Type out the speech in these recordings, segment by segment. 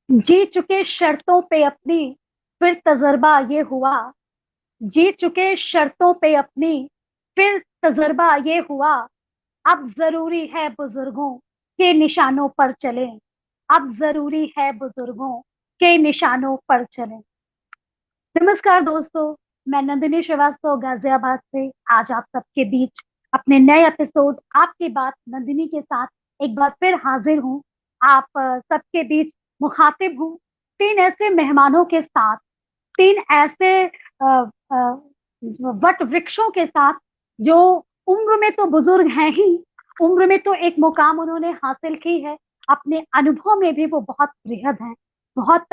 जी चुके शर्तों पे अपनी, फिर तजर्बा ये हुआ। जी चुके शर्तों पे अपनी, फिर तजर्बा ये हुआ। अब जरूरी है बुजुर्गों के निशानों पर चलें। अब जरूरी है बुजुर्गों के निशानों पर चलें। नमस्कार दोस्तों, मैं नंदिनी श्रीवास्तव गाजियाबाद से आज आप सबके बीच अपने नए एपिसोड आपकी बात नंदिनी के साथ एक बार फिर हाजिर हूँ। आप सबके बीच मुखातिब हूँ तीन ऐसे मेहमानों के साथ, तीन ऐसे वट वृक्षों के साथ जो उम्र में तो बुजुर्ग हैं ही, उम्र में तो एक मुकाम उन्होंने हासिल की है, अपने अनुभव में भी वो बहुत बृहद हैं, बहुत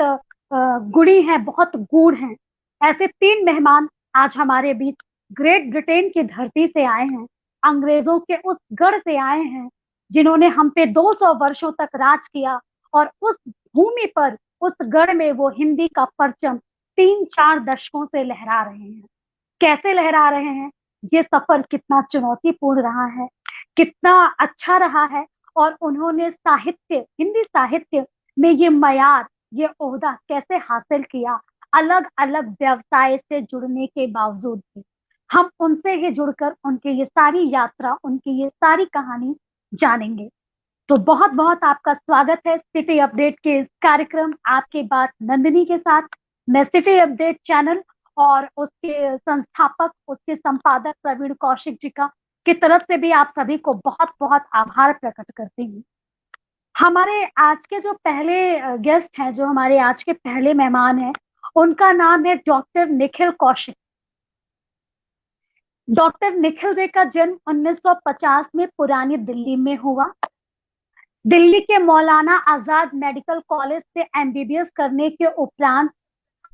गुणी हैं, बहुत गूढ़ हैं। ऐसे तीन मेहमान आज हमारे बीच ग्रेट ब्रिटेन की धरती से आए हैं, अंग्रेजों के उस गढ़ से आए हैं जिन्होंने हम पे 200 वर्षों तक राज किया, और उस भूमि पर, उस गढ़ में वो हिंदी का परचम 3-4 दशकों से लहरा रहे हैं। कैसे लहरा रहे हैं, ये सफर कितना चुनौतीपूर्ण रहा है, कितना अच्छा रहा है, और उन्होंने साहित्य, हिंदी साहित्य में ये मयार, ये ओहदा कैसे हासिल किया, अलग अलग व्यवसाय से जुड़ने के बावजूद भी। हम उनसे ही जुड़कर उनकी ये सारी यात्रा, उनकी ये सारी कहानी जानेंगे। तो बहुत बहुत आपका स्वागत है सिटी अपडेट के इस कार्यक्रम आपकी बात नंदिनी के साथ। मैं सिटी अपडेट चैनल और उसके संस्थापक, उसके संपादक प्रवीण कौशिक जी का की तरफ से भी आप सभी को बहुत बहुत आभार प्रकट करती हूँ। हमारे आज के जो पहले गेस्ट हैं, जो हमारे आज के पहले मेहमान हैं, उनका नाम है डॉक्टर निखिल कौशिक। डॉक्टर निखिल जी का जन्म 1950 में पुरानी दिल्ली में हुआ। दिल्ली के मौलाना आजाद मेडिकल कॉलेज से एमबीबीएस करने के उपरांत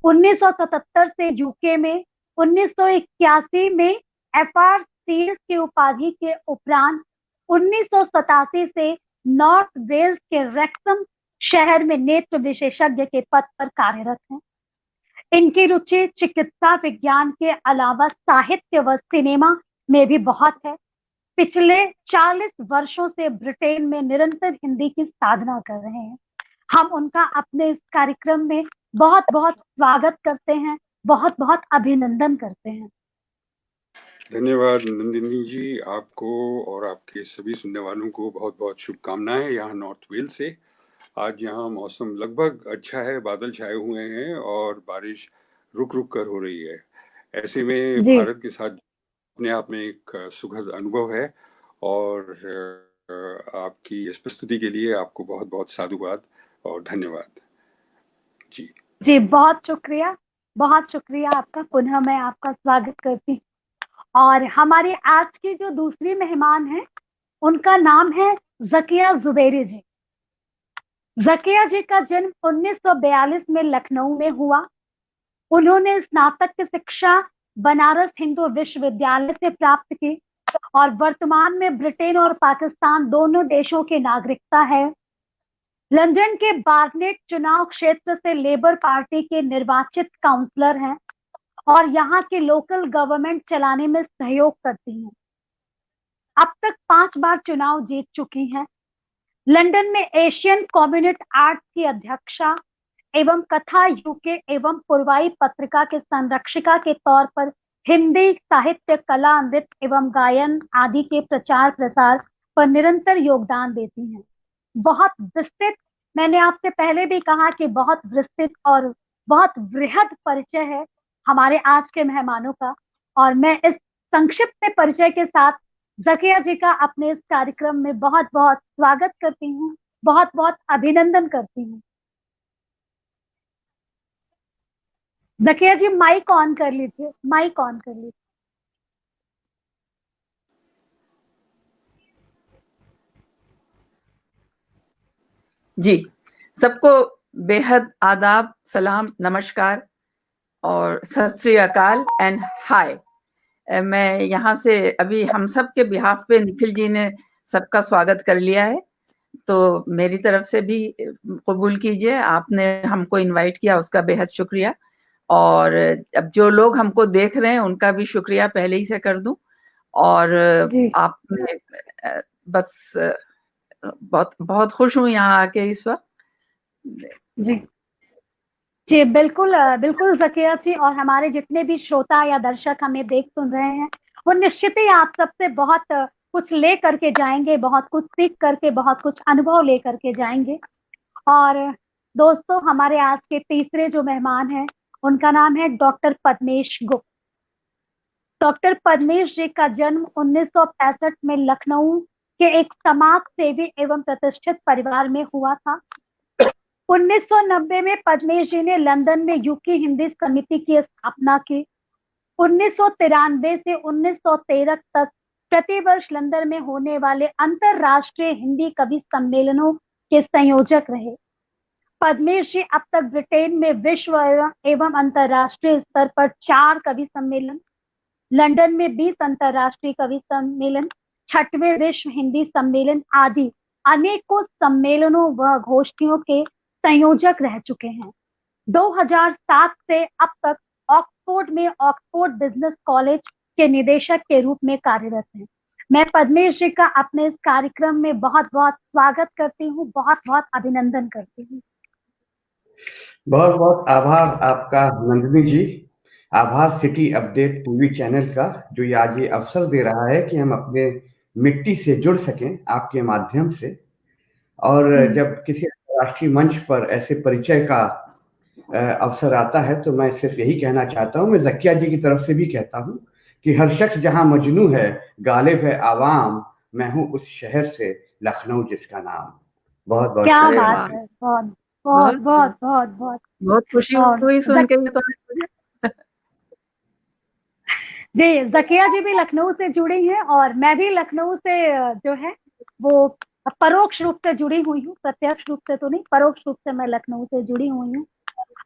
1977 से यूके में, 1981 में एफआरसीएस की उपाधि के उपरांत 1987 से नॉर्थ वेल्स के रेक्सम शहर में नेत्र विशेषज्ञ के पद पर कार्यरत हैं। इनकी रुचि चिकित्सा विज्ञान के अलावा साहित्य व सिनेमा में भी बहुत है। पिछले 40 वर्षों से ब्रिटेन में निरंतर हिंदी की साधना कर रहे हैं। हम उनका अपने इस कार्यक्रम में बहुत बहुत स्वागत करते हैं, बहुत बहुत अभिनंदन करते हैं। धन्यवाद नंदिनी जी, आपको और आपके सभी सुनने वालों को बहुत बहुत शुभकामनाएं। यहाँ नॉर्थ वेल्स से आज यहाँ मौसम लगभग अच्छा है, बादल छाए हुए हैं और बारिश रुक रुक कर हो रही है। ऐसे में जी भारत के साथ अपने आप में एक सुखद अनुभव है, और आपकी इस प्रस्तुति के लिए आपको बहुत बहुत साधुवाद और धन्यवाद जी। जी, बहुत शुक्रिया आपका। पुनः मैं आपका स्वागत करती हूँ। और हमारी आज की जो दूसरी मेहमान है, उनका नाम है जकिया जुबैरी जी। जकिया जी का जन्म 1942 में लखनऊ में हुआ। उन्होंने स्नातक की शिक्षा बनारस हिंदू विश्वविद्यालय से प्राप्त की और वर्तमान में ब्रिटेन और पाकिस्तान दोनों देशों की नागरिकता है। लंदन के बार्नेट चुनाव क्षेत्र से लेबर पार्टी के निर्वाचित काउंसलर हैं और यहाँ के लोकल गवर्नमेंट चलाने में सहयोग करती हैं। अब तक 5 बार चुनाव जीत चुकी हैं। लंदन में एशियन कम्युनिस्ट आर्ट्स की अध्यक्षा एवं कथा यूके एवं पूर्वाई पत्रिका के संरक्षिका के तौर पर हिंदी साहित्य, कला, नृत्य एवं गायन आदि के प्रचार प्रसार पर निरंतर योगदान देती हैं। बहुत विस्तृत, मैंने आपसे पहले भी कहा कि बहुत विस्तृत और बहुत वृहद परिचय है हमारे आज के मेहमानों का, और मैं इस संक्षिप्त परिचय के साथ जकिया जी का अपने इस कार्यक्रम में बहुत बहुत स्वागत करती हूँ, बहुत बहुत अभिनंदन करती हूँ। जकिया जी, माइक ऑन कर लीजिए, माइक ऑन कर लीजिए। जी, सबको बेहद आदाब, सलाम, नमस्कार और सत श्री अकाल एंड हाय। मैं यहाँ से अभी हम सब के बिहाफ पे निखिल जी ने सबका स्वागत कर लिया है, तो मेरी तरफ से भी कबूल कीजिए। आपने हमको इनवाइट किया, उसका बेहद शुक्रिया। और अब जो लोग हमको देख रहे हैं उनका भी शुक्रिया पहले ही से कर दूं। और आपने बस बहुत बहुत खुश हूँ यहाँ आके इस वक्त। जी जी, बिल्कुल बिल्कुल ज़किया जी, और हमारे जितने भी श्रोता या दर्शक हमें देख सुन रहे हैं, वो निश्चित ही आप सबसे बहुत कुछ ले करके जाएंगे, बहुत कुछ सीख करके, बहुत कुछ अनुभव ले करके जाएंगे। और दोस्तों, हमारे आज के तीसरे जो मेहमान हैं, उनका नाम है डॉक्टर पद्मेश गुप्त। डॉक्टर पद्मेश जी का जन्म 1965 में लखनऊ के एक समाज सेवी एवं प्रतिष्ठित परिवार में हुआ था। 1990 में पद्मेश जी ने लंदन में यूके हिंदी समिति की स्थापना की। 1993 से 1913 तक प्रतिवर्ष लंदन में होने वाले अंतरराष्ट्रीय हिंदी कवि सम्मेलनों के संयोजक रहे। पद्मेश जी अब तक ब्रिटेन में विश्व एवं अंतरराष्ट्रीय स्तर पर 4 कवि सम्मेलन, लंदन में 20 अंतरराष्ट्रीय कवि सम्मेलन, 6वें विश्व हिंदी सम्मेलन आदि अनेकों सम्मेलनों व गोष्ठियों के संयोजक रह चुके हैं। 2007 से अब तक ऑक्सफोर्ड में ऑक्सफोर्ड बिजनेस कॉलेज के निदेशक के रूप में कार्यरत हैं। मैं पद्मेश जी का अपने इस कार्यक्रम में बहुत बहुत स्वागत करती हूँ, बहुत बहुत अभिनंदन करती हूँ। बहुत बहुत आभार आपका नंदिनी जी। आभार सिटी अपडेट टीवी चैनल का, जो ये आज ये अवसर दे रहा है कि हम अपने मिट्टी से जुड़ सकें आपके माध्यम से। और जब किसी राष्ट्रीय मंच पर ऐसे परिचय का अवसर आता है तो मैं सिर्फ यही कहना चाहता हूँ, मैं ज़किया जी की तरफ से भी कहता हूँ कि हर शख्स जहाँ मजनू है, गालिब है आवाम, मैं हूँ उस शहर से लखनऊ जिसका नाम। बहुत बहुत क्या अरे बात वाह, है, बहुत बहुत बहुत बहुत बहुत बहुत खुशी और हुई सुन के तो मुझे। जी, ज़किया जी भी लखनऊ से जुड़ी हैं और मैं भी लखनऊ से जो है वो परोक्ष रूप से जुड़ी हुई हूँ, प्रत्यक्ष रूप से तो नहीं, परोक्ष रूप से मैं लखनऊ से जुड़ी हुई हूँ।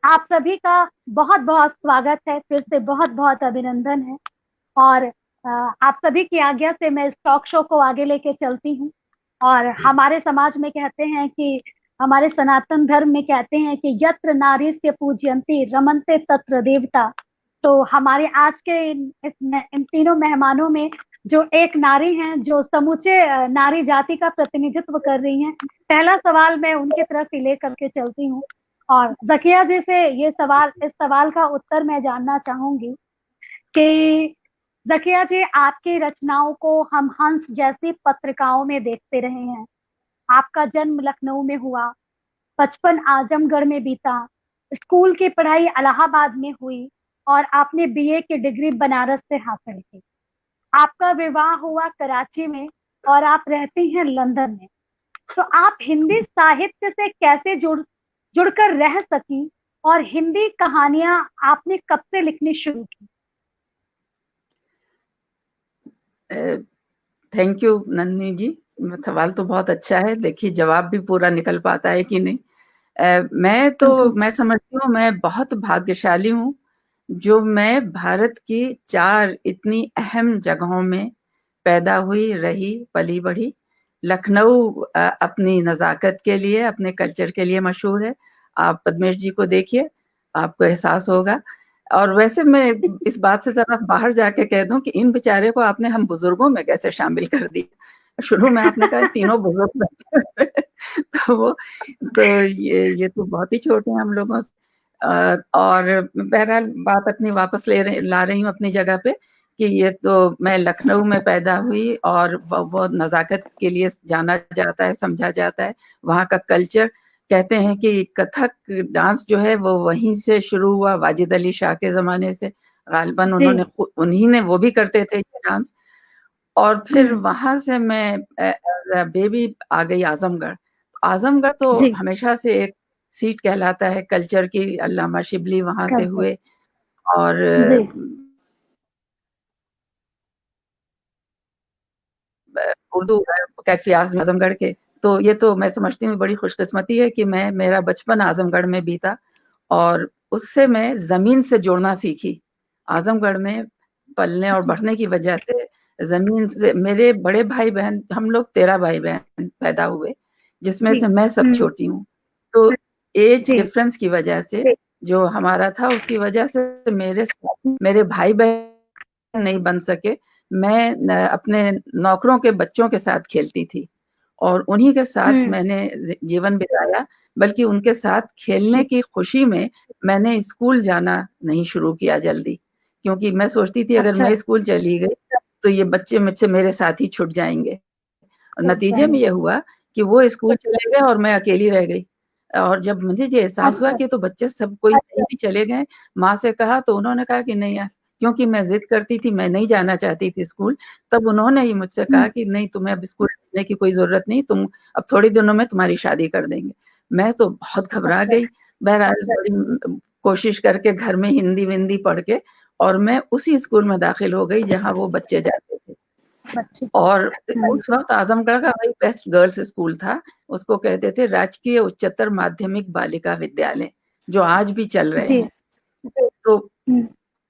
आप सभी का बहुत बहुत स्वागत है, फिर से बहुत बहुत अभिनंदन है। और आप सभी की आज्ञा से मैं इस टॉक शो को आगे लेके चलती हूँ। और हमारे समाज में कहते हैं कि, हमारे सनातन धर्म में कहते हैं कि यत्र नारीस्य पूज्यन्ते रमन्ते तत्र देवता। तो हमारे आज के इन तीनों मेहमानों में जो एक नारी हैं, जो समूचे नारी जाति का प्रतिनिधित्व कर रही हैं, पहला सवाल मैं उनके तरफ ही लेकर के चलती हूँ। और ज़किया जी से इस सवाल का उत्तर मैं जानना चाहूंगी कि ज़किया जी, आपकी रचनाओं को हम हंस जैसी पत्रिकाओं में देखते रहे हैं। आपका जन्म लखनऊ में हुआ, बचपन आजमगढ़ में बीता, स्कूल की पढ़ाई इलाहाबाद में हुई और आपने बीए की डिग्री बनारस से हासिल की। आपका विवाह हुआ कराची में और आप रहती हैं लंदन में। तो आप हिंदी साहित्य से कैसे जुड़कर रह सकी और हिंदी कहानियां आपने कब से लिखनी शुरू की? थैंक यू नन्नी जी, सवाल तो बहुत अच्छा है। देखिए जवाब भी पूरा निकल पाता है कि नहीं। मैं समझती हूँ मैं बहुत भाग्यशाली हूँ जो मैं भारत की 4 इतनी अहम जगहों में पैदा हुई, रही, पली बढ़ी। लखनऊ अपनी नज़ाकत के लिए, अपने कल्चर के लिए मशहूर है। आप पद्मेश जी को देखिए, आपको एहसास होगा। और वैसे मैं इस बात से ज़रा बाहर जाके कह दूँ कि इन बेचारे को आपने हम बुजुर्गों में कैसे शामिल कर दिया। शुरू में आपने कहा तीनों बुजुर्ग तो ये तो बहुत ही छोटे हैं हम लोगों से। और बहरहाल बात अपनी वापस ला रही हूँ अपनी जगह पे कि ये तो मैं लखनऊ में पैदा हुई और वो नज़ाकत के लिए जाना जाता है, समझा जाता है। वहाँ का कल्चर, कहते हैं कि कथक डांस जो है वो वहीं से शुरू हुआ, वाजिद अली शाह के ज़माने से। गालिबन उन्हीं ने वो भी करते थे ये डांस। और फिर वहाँ से मैं बेबी आ गई आज़मगढ़। आज़मगढ़ तो हमेशा से एक सीट कहलाता है कल्चर की। अल्लामा शिबली वहाँ से हुए और उर्दू कैफी आज़मगढ़ के। तो ये तो मैं समझती हूँ बड़ी खुशकिस्मती है कि मेरा बचपन आज़मगढ़ में बीता और उससे मैं ज़मीन से जुड़ना सीखी। आज़मगढ़ में पलने और बढ़ने की वजह से ज़मीन से, मेरे बड़े भाई-बहन, हम लोग 13 भाई-बहन पैदा हुए, जिसमें से मैं सब छोटी हूँ। तो एज डिफरेंस की वजह से जो हमारा था, उसकी वजह से मेरे भाई-बहन नहीं बन सके। मैं अपने नौकरों के बच्चों के साथ खेलती थी और उन्हीं के साथ मैंने जीवन बिताया, बल्कि उनके साथ खेलने की खुशी में मैंने स्कूल जाना नहीं शुरू किया जल्दी, क्योंकि मैं सोचती थी अगर मैं स्कूल चली गई तो ये बच्चे मुझसे मेरे साथ ही छूट जाएंगे। नतीजे में ये हुआ कि वो स्कूल चले गए और मैं अकेली रह गई। और जब मुझे ये एहसास हुआ कि तो बच्चे सब कोई कहीं भी चले गए, माँ से कहा तो उन्होंने कहा कि नहीं यार, क्योंकि मैं ज़िद करती थी, मैं नहीं जाना चाहती थी स्कूल, तब उन्होंने ही मुझसे कहा कि नहीं तुम्हें अब स्कूल जाने की कोई ज़रूरत नहीं, तुम अब थोड़ी दिनों में तुम्हारी शादी कर देंगे। मैं तो बहुत घबरा गई। बहरहाल बड़ी कोशिश करके घर में हिंदी-विंदी पढ़ के और मैं उसी स्कूल में दाखिल हो गई जहाँ वो बच्चे जाते थे। और उस वक़्त आज़मगढ़ का वही बेस्ट गर्ल्स स्कूल था, उसको कहते थे राजकीय उच्चतर माध्यमिक बालिका विद्यालय, जो आज भी चल रहे हैं। तो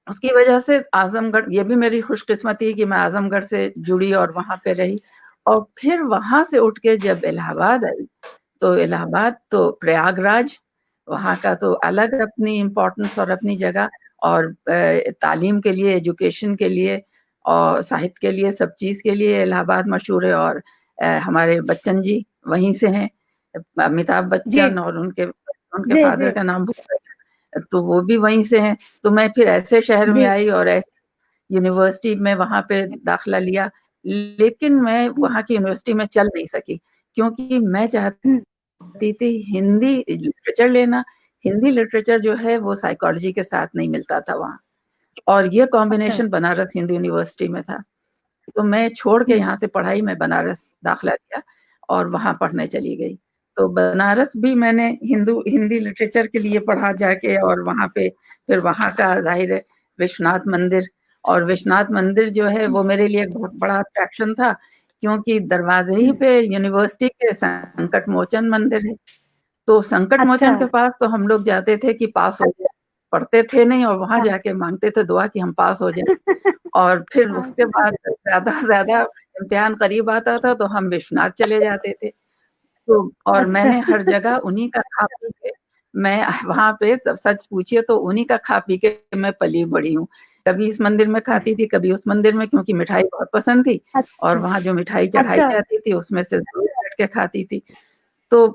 उसकी वजह से आज़मगढ़, ये भी मेरी खुशकिस्मती है कि मैं आज़मगढ़ से जुड़ी और वहाँ पे रही। और फिर वहाँ से उठ के जब इलाहाबाद आई, तो इलाहाबाद तो प्रयागराज, वहाँ का तो अलग अपनी इम्पोर्टेंस और अपनी जगह, और तालीम के लिए, एजुकेशन के लिए और साहित्य के लिए, सब चीज़ के लिए इलाहाबाद मशहूर है। और हमारे बच्चन जी वहीं से हैं, अमिताभ बच्चन, और उनके फादर का नाम भूल गई, तो वो भी वहीं से हैं। तो मैं फिर ऐसे शहर में आई और ऐसी यूनिवर्सिटी में वहाँ पे दाखिला लिया, लेकिन मैं वहाँ की यूनिवर्सिटी में चल नहीं सकी, क्योंकि मैं चाहती थी हिंदी लिटरेचर लेना। हिंदी लिटरेचर जो है वो साइकोलॉजी के साथ नहीं मिलता था वहाँ, और ये कॉम्बिनेशन बनारस हिंदू यूनिवर्सिटी में था। तो मैं छोड़ के यहाँ से पढ़ाई, मैं बनारस दाखिला लिया और वहाँ पढ़ने चली गई। तो बनारस भी मैंने हिंदी लिटरेचर के लिए पढ़ा जाके, और वहाँ पे फिर वहाँ का ज़ाहिर है विश्वनाथ मंदिर, और विश्वनाथ मंदिर जो है वो मेरे लिए एक बहुत बड़ा अट्रैक्शन था, क्योंकि दरवाजे ही पे यूनिवर्सिटी के संकट मोचन मंदिर है। तो संकट मोचन के पास तो हम लोग जाते थे कि पास हो जाए, पढ़ते थे नहीं, और वहाँ जाके मांगते थे दुआ कि हम पास हो जाए। और फिर उसके बाद ज़्यादा से ज़्यादा इम्तिहान करीब आता था तो हम विश्वनाथ चले जाते थे। तो और मैंने हर जगह उन्हीं का खा पी के, मैं वहाँ पे सच पूछिए तो उन्हीं का खा पी के मैं पली बड़ी हूँ। कभी इस मंदिर में खाती थी, कभी उस मंदिर में, क्योंकि मिठाई बहुत पसंद थी, और वहाँ जो मिठाई चढ़ाई जाती थी उसमें से ज़रूर बैठ के खाती थी। तो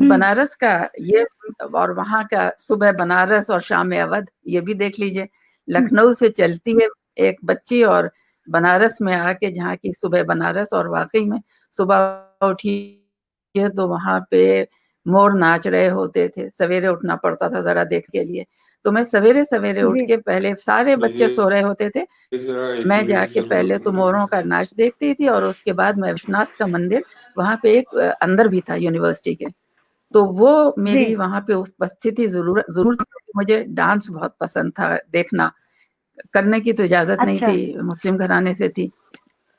बनारस का ये, और वहाँ का सुबह बनारस और शाम में अवध, ये भी देख लीजिए। लखनऊ से चलती है एक बच्ची और बनारस में आके जहाँ की सुबह बनारस, और वाकई में सुबह उठिए तो वहाँ पे मोर नाच रहे होते थे, सवेरे उठना पड़ता था जरा देख के लिए। तो मैं सवेरे उठ के, पहले सारे बच्चे सो रहे होते थे, मैं जाके पहले तो मोरों का नाच देखती थी, और उसके बाद मैं विश्वनाथ का मंदिर, वहाँ पे एक अंदर भी था यूनिवर्सिटी के, तो वो मेरी वहाँ पे उपस्थिति ज़रूर थी। मुझे डांस बहुत पसंद था देखना, करने की तो इजाज़त नहीं थी, मुस्लिम घराने से थी,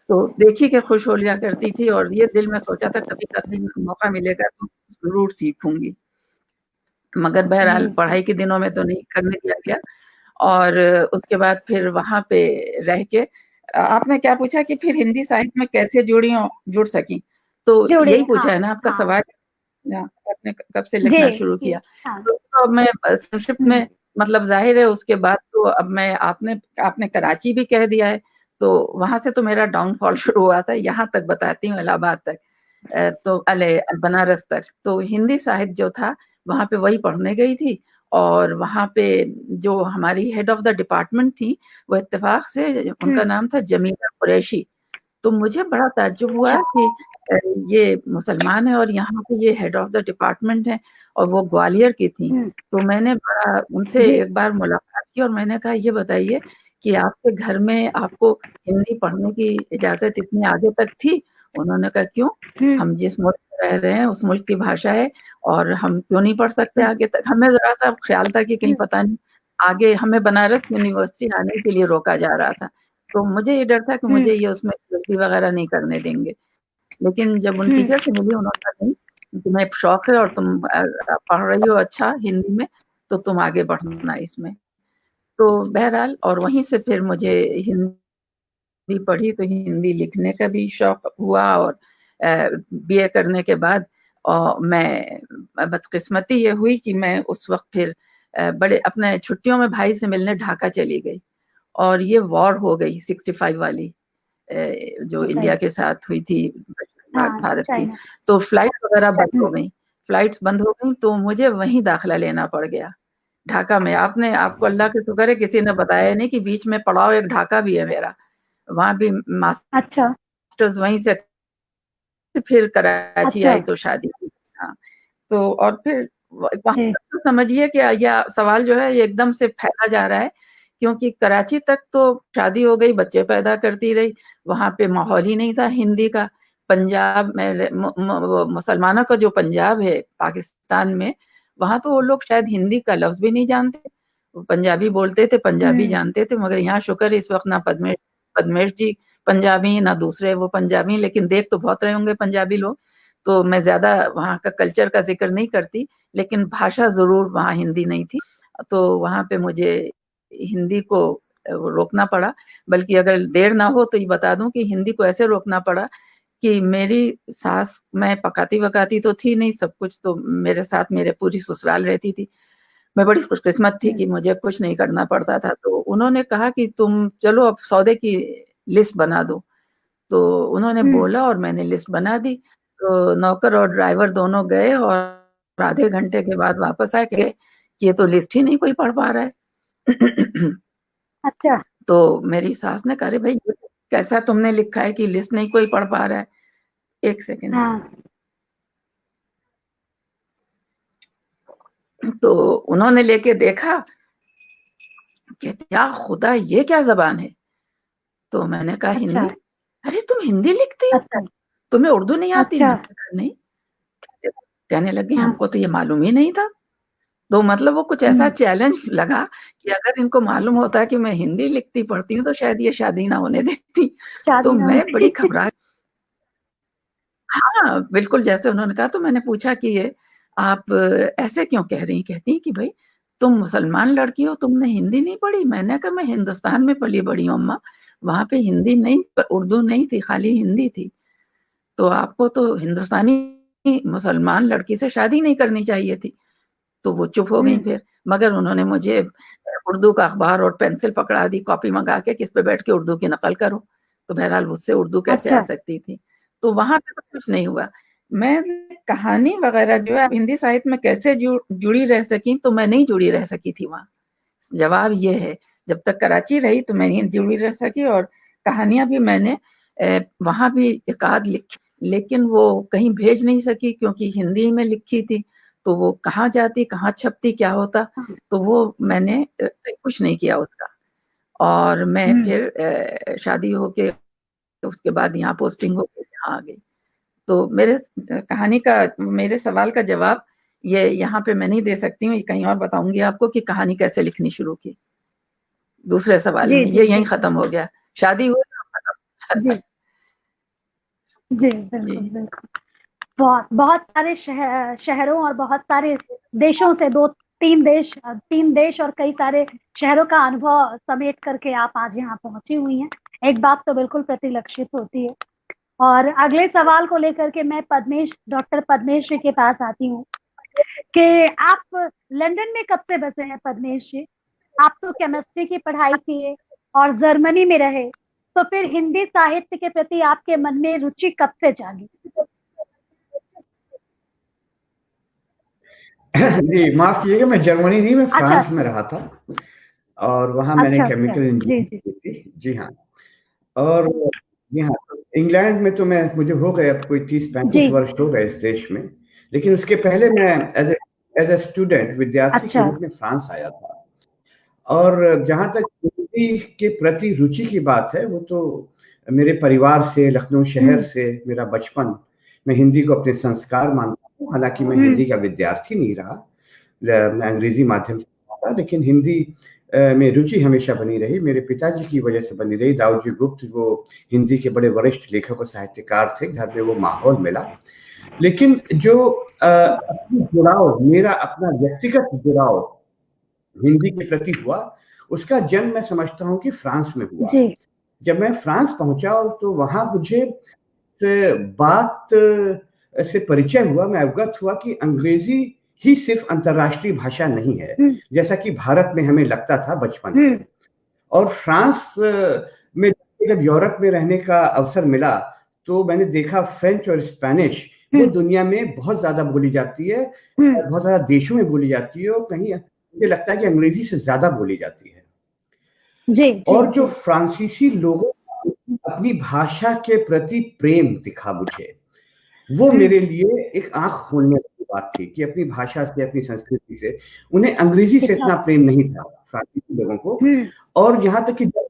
तो देखी के खुश हो लिया करती थी, और ये दिल में सोचा था कभी मौका मिलेगा तो ज़रूर सीखूँगी। मगर बहरहाल पढ़ाई के दिनों में तो नहीं करने दिया गया। और उसके बाद फिर वहाँ पे रह के, आपने क्या पूछा कि फिर हिंदी साहित्य में कैसे जुड़ सकी? तो यही पूछा है ना आपका सवाल? आपने कब से लिखना शुरू किया? तो मैं संक्षिप्त में, मतलब ज़ाहिर है उसके बाद तो अब मैं, आपने कराची भी कह दिया है, तो वहाँ से तो मेरा डाउनफॉल शुरू हुआ था, यहाँ तक बताती हूँ, इलाहाबाद तक, तो बनारस तक। तो हिंदी साहित्य जो था वहाँ पे वही पढ़ने गई थी, और वहाँ पे जो हमारी हेड ऑफ द डिपार्टमेंट थी, वो इत्तेफाक से उनका नाम था जमीला कुरैशी। तो मुझे बड़ा ताज्जुब हुआ कि ये मुसलमान है और यहाँ पे ये हेड ऑफ द डिपार्टमेंट है, और वो ग्वालियर की थी। तो मैंने बड़ा उनसे एक बार मुलाकात की, और मैंने कहा ये बताइए कि आपके घर में आपको हिंदी पढ़ने की इजाज़त इतनी आगे तक थी? उन्होंने कहा क्यों? हम जिस मुल्क में रह रहे हैं उस मुल्क की भाषा है, और हम क्यों नहीं पढ़ सकते आगे तक? हमें ज़रा-सा ख़्याल था कि कहीं पता नहीं आगे हमें बनारस यूनिवर्सिटी आने के लिए रोका जा रहा था। तो मुझे ये डर था कि मुझे ये उसमें गलती वग़ैरह नहीं करने देंगे। लेकिन जब उन टीचर से मिली, उन्होंने कहा नहीं, तुम्हें शौक है और तुम पढ़ रही हो अच्छा हिंदी में, तो तुम आगे बढ़ना इसमें। तो बहरहाल, और वहीं से फिर मुझे हिंदी पढ़ी तो हिंदी लिखने का भी शौक हुआ, और बीए करने के बाद मैं, बदकिस्मती ये हुई कि मैं उस वक़्त फिर बड़े अपने छुट्टियों में भाई से मिलने ढाका चली गई, और ये वॉर हो गई 65 वाली, जो इंडिया के साथ हुई थी भारत की, तो फ्लाइट वगैरह बंद हो गई, फ्लाइट्स बंद हो गई, तो मुझे वहीं दाखिला लेना पड़ गया ढाका में। आपको अल्लाह के शुक्र है किसी ने बताया नहीं कि बीच में पड़ाव एक ढाका भी है मेरा, वहां भी मास्टर्स वहीं से, फिर कराची आई तो शादी। हाँ, तो और फिर वहां तक तो समझिए कि यह सवाल जो है ये एकदम से फैला जा रहा है, क्योंकि कराची तक तो शादी हो गई, बच्चे पैदा करती रही, वहां पे माहौल ही नहीं था हिंदी का। पंजाब में मुसलमानों का जो पंजाब है पाकिस्तान में, वहां तो वो लोग शायद हिंदी का लफ्ज भी नहीं जानते, पंजाबी बोलते थे, पंजाबी जानते थे, मगर यहाँ शुक्र इस वक्त ना पद्मेश जी पंजाबी ना दूसरे वो पंजाबी, लेकिन देख तो बहुत रहे होंगे पंजाबी लोग, तो मैं ज्यादा वहाँ का कल्चर का जिक्र नहीं करती, लेकिन भाषा जरूर वहाँ हिंदी नहीं थी, तो वहाँ पे मुझे हिंदी को रोकना पड़ा। बल्कि अगर देर ना हो तो ये बता दूं कि हिंदी को ऐसे रोकना पड़ा कि मेरी सास, मैं पकाती वकाती तो थी नहीं, सब कुछ तो मेरे साथ मेरे पूरी ससुराल रहती थी, मैं बड़ी खुशकिस्मत थी कि मुझे कुछ नहीं करना पड़ता था। तो उन्होंने कहा कि तुम चलो अब सौदे की लिस्ट बना दो, तो उन्होंने बोला और मैंने लिस्ट बना दी। तो नौकर और ड्राइवर दोनों गए और आधे घंटे के बाद वापस आए कि ये तो लिस्ट ही नहीं कोई पढ़ पा रहा है। अच्छा। तो मेरी सास ने कहा, भाई कैसा तुमने लिखा है कि लिस्ट नहीं कोई पढ़ पा रहा है? एक सेकेंड। तो उन्होंने लेके देखा कि क्या खुदा ये क्या जबान है? तो मैंने कहा हिंदी। अरे तुम हिंदी लिखती हो? तुम्हें उर्दू नहीं आती? मैंने कहा नहीं। कहने लगी हमको तो ये मालूम ही नहीं था। तो मतलब वो कुछ ऐसा चैलेंज लगा कि अगर इनको मालूम होता कि मैं हिंदी लिखती पढ़ती हूँ तो शायद ये शादी ना होने देती। तो मैं बड़ी घबरा, हाँ बिल्कुल जैसे उन्होंने कहा। तो मैंने पूछा कि ये आप ऐसे क्यों कह रही? कहती कि भाई तुम मुसलमान लड़की हो, तुमने हिंदी नहीं पढ़ी? मैंने कहा मैं हिंदुस्तान में पली बड़ी हूँ अम्मा, वहां पे हिंदी नहीं, उर्दू नहीं थी, खाली हिंदी थी। तो आपको तो हिंदुस्तानी मुसलमान लड़की से शादी नहीं करनी चाहिए थी। तो वो चुप हो गई फिर, मगर उन्होंने मुझे उर्दू का अखबार और पेंसिल पकड़ा दी, कॉपी मंगा के, किस पे बैठ के उर्दू की नकल करो। तो बहरहाल मुझसे उर्दू कैसे आ सकती थी? तो वहां पे तो कुछ नहीं हुआ। मैं कहानी वगैरह जो है हिंदी साहित्य में कैसे जुड़ी रह सकी, तो मैं नहीं जुड़ी रह सकी थी वहां। जवाब ये है, जब तक कराची रही तो मैं नहीं जुड़ी रह सकी, और कहानियां भी मैंने वहां भी एक आध लिखी, लेकिन वो कहीं भेज नहीं सकी क्योंकि हिंदी में लिखी थी। तो वो कहाँ जाती, कहाँ छपती, क्या होता, तो वो मैंने कुछ नहीं किया उसका। और मैं फिर शादी होके उसके बाद यहाँ पोस्टिंग होके यहाँ आ गई। तो मेरे कहानी का, मेरे सवाल का जवाब ये यहाँ पे मैं नहीं दे सकती हूँ, ये कहीं और बताऊंगी आपको कि कहानी कैसे लिखनी शुरू की। दूसरे सवाल में ये यहीं खत्म हो गया, शादी हुई खत्म। जी बिल्कुल बिल्कुल। बहुत सारे शहरों और बहुत सारे देशों से, तीन देश और कई सारे शहरों का अनुभव समेट करके आप आज यहाँ पहुंची हुई हैं। एक बात तो बिल्कुल प्रतिलक्षित होती है। और अगले सवाल को लेकर के मैं डॉक्टर पद्मेश जी के पास आती हूँ कि आप लंदन में कब से बसे हैं पद्मेश जी? आप तो केमिस्ट्री की पढ़ाई किए और जर्मनी में रहे, तो फिर हिंदी साहित्य के प्रति आपके मन में रुचि कब से जागी? जी माफ कीजिएगा, मैं जर्मनी नहीं, मैं फ्रांस में रहा था और वहां मैंने केमिकल इंजीनियरिंग की थी। जी हाँ। और जी हाँ, इंग्लैंड में तो मुझे हो गए अब कोई 30-35 वर्ष हो गए इस देश में, लेकिन उसके पहले मैं एज ए स्टूडेंट, विद्यार्थी के रूप में फ्रांस आया था। और जहां तक हिंदी के प्रति रुचि की बात है, वो तो मेरे परिवार से, लखनऊ शहर से, मेरा बचपन, मैं हिंदी को अपने संस्कार मानता हूँ। हालांकि मैं हिंदी का विद्यार्थी नहीं रहा, मैं अंग्रेजी माध्यम से पढ़ा, लेकिन हिंदी में रुचि हमेशा बनी रही। मेरे पिताजी की वजह से बनी रही। दाऊद जी गुप्त वो हिंदी के बड़े वरिष्ठ लेखक और साहित्यकार थे, घर में वो माहौल मिला। लेकिन जो जुड़ाव, मेरा अपना व्यक्तिगत जुड़ाव हिंदी के प्रति हुआ, उसका जन्म मैं समझता हूँ कि फ्रांस में हुआ। जब मैं फ्रांस पहुंचा तो वहां मुझे बात से परिचय हुआ, मैं अवगत हुआ कि अंग्रेजी ही सिर्फ अंतर्राष्ट्रीय भाषा नहीं है, जैसा कि भारत में हमें लगता था बचपन से। और फ्रांस में जब यूरोप में रहने का अवसर मिला तो मैंने देखा फ्रेंच और स्पेनिश वो दुनिया में बहुत ज्यादा बोली जाती है, बहुत ज्यादा देशों में बोली जाती है, और कहीं मुझे लगता है कि अंग्रेजी से ज्यादा बोली जाती है। जी, जी, और जो जी। फ्रांसीसी लोगों का अपनी भाषा के प्रति प्रेम दिखा मुझे, वो मेरे लिए एक आंख खोलने वाली बात थी कि अपनी भाषा से, अपनी संस्कृति से उन्हें अंग्रेजी से इतना प्रेम नहीं था फ्रांसीसी लोगों को। और यहाँ तक कि जब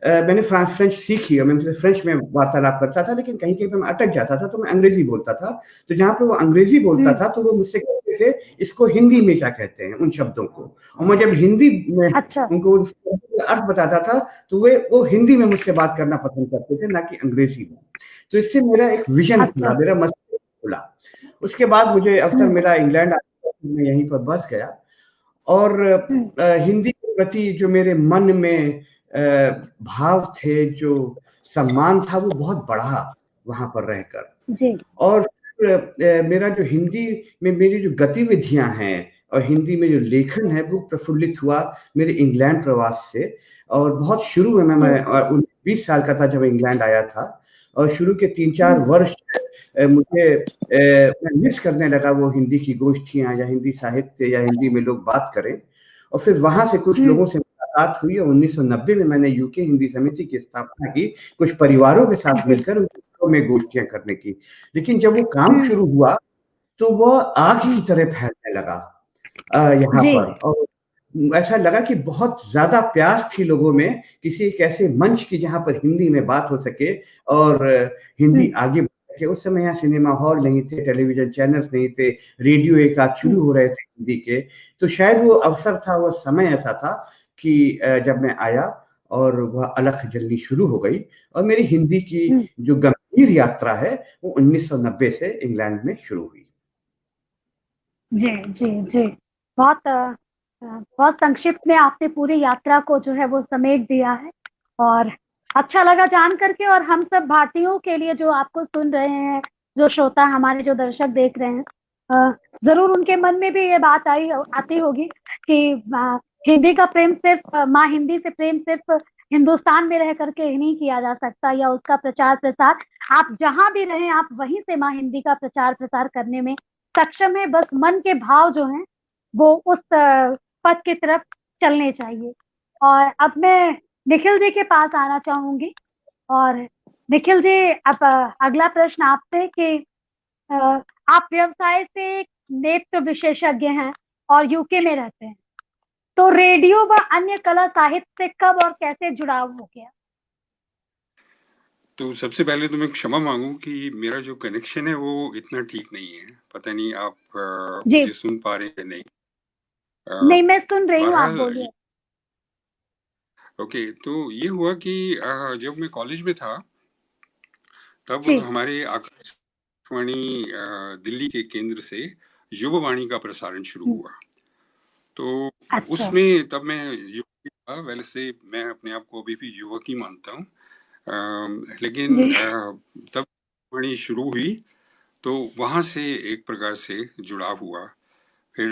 मैंने फ्रेंच सीखी और मैं उनसे फ्रेंच में वार्तालाप करता था, लेकिन कहीं कहीं पे मैं अटक जाता था तो मैं अंग्रेजी बोलता था। तो जहाँ पे वो अंग्रेजी बोलता था तो वो मुझसे कहते थे इसको हिंदी में क्या कहते हैं उन शब्दों को, और मैं जब हिंदी में उनको अर्थ बताता था तो वो हिंदी में मुझसे बात करना पसंद करते थे, ना कि अंग्रेजी में। तो इससे मेरा एक विजन खुला, मेरा मस्तिष्क खुला। उसके बाद मुझे अवसर मिला इंग्लैंड आने का, मैं यहीं पर बस गया, और हिंदी के प्रति जो मेरे मन में भाव थे, जो सम्मान था, वो बहुत बढ़ा वहां पर रहकर। और मेरा जो हिंदी में मेरी जो गतिविधियां हैं और हिंदी में जो लेखन है वो प्रफुल्लित हुआ मेरे इंग्लैंड प्रवास से। और बहुत शुरू में मैं 20 साल का था जब इंग्लैंड आया था, और शुरू के 3-4 वर्ष मुझे मैं मिस करने लगा वो हिंदी की गोष्ठियां या हिंदी साहित्य या हिंदी में लोग बात करें। और फिर वहां से कुछ लोगों से मुलाकात हुई और 1990 में मैंने यूके हिंदी समिति की स्थापना की, कुछ परिवारों के साथ मिलकर में गोष्ठियां करने की। लेकिन जब वो काम शुरू हुआ तो वह आग की तरह फैलने लगा यहाँ पर, और ऐसा लगा कि बहुत ज्यादा प्यास थी लोगों में किसी एक ऐसे मंच की जहां पर हिंदी में बात हो सके और हिंदी आगे बढ़ सके। उस समय यहाँ सिनेमा हॉल नहीं थे, टेलीविजन चैनल्स नहीं थे, रेडियो एक आध शुरू हो रहे थे हिंदी के। तो शायद वो अवसर था, वो समय ऐसा था कि जब मैं आया और वह अलख जलनी शुरू हो गई, और मेरी हिंदी की जो गंभीर यात्रा है वो 1990 से इंग्लैंड में शुरू हुई। जी, जी, जी। बहुत संक्षिप्त में आपने पूरी यात्रा को जो है वो समेट दिया है, और अच्छा लगा जान करके। और हम सब भारतीयों के लिए जो आपको सुन रहे हैं, जो श्रोता हमारे, जो दर्शक देख रहे हैं, जरूर उनके मन में भी ये बात आती होगी कि हिंदी का प्रेम सिर्फ माँ हिंदी से प्रेम सिर्फ हिंदुस्तान में रह करके ही नहीं किया जा सकता, या उसका प्रचार प्रसार आप जहां भी रहें आप वहीं से माँ हिंदी का प्रचार प्रसार करने में सक्षम है। बस मन के भाव जो हैं वो उस पथ की तरफ चलने चाहिए। और अब मैं निखिल जी के पास आना चाहूंगी। और निखिल जी, अब अगला प्रश्न आपसे कि आप व्यवसाय से एक नेत्र विशेषज्ञ हैं और यूके में रहते हैं, तो रेडियो व अन्य कला साहित्य से कब और कैसे जुड़ाव हो गया? तो सबसे पहले तो मैं क्षमा मांगू कि मेरा जो कनेक्शन है वो इतना ठीक नहीं है। पता नहीं आप मुझे सुन पा रहे हैं नहीं? नहीं, मैं सुन रही हूँ, आप बोलिए। ओके, तो ये हुआ कि जब मैं कॉलेज में था तब हमारे आकाशवाणी दिल्ली के केंद्र से युवावाणी का प्रसारण शुरू हुआ। तो उसमें तब मैं युवक था, वैसे मैं अपने आप को अभी भी युवक ही मानता हूँ, लेकिन तब वाणी शुरू हुई तो वहाँ से एक प्रकार से जुड़ाव हुआ। फिर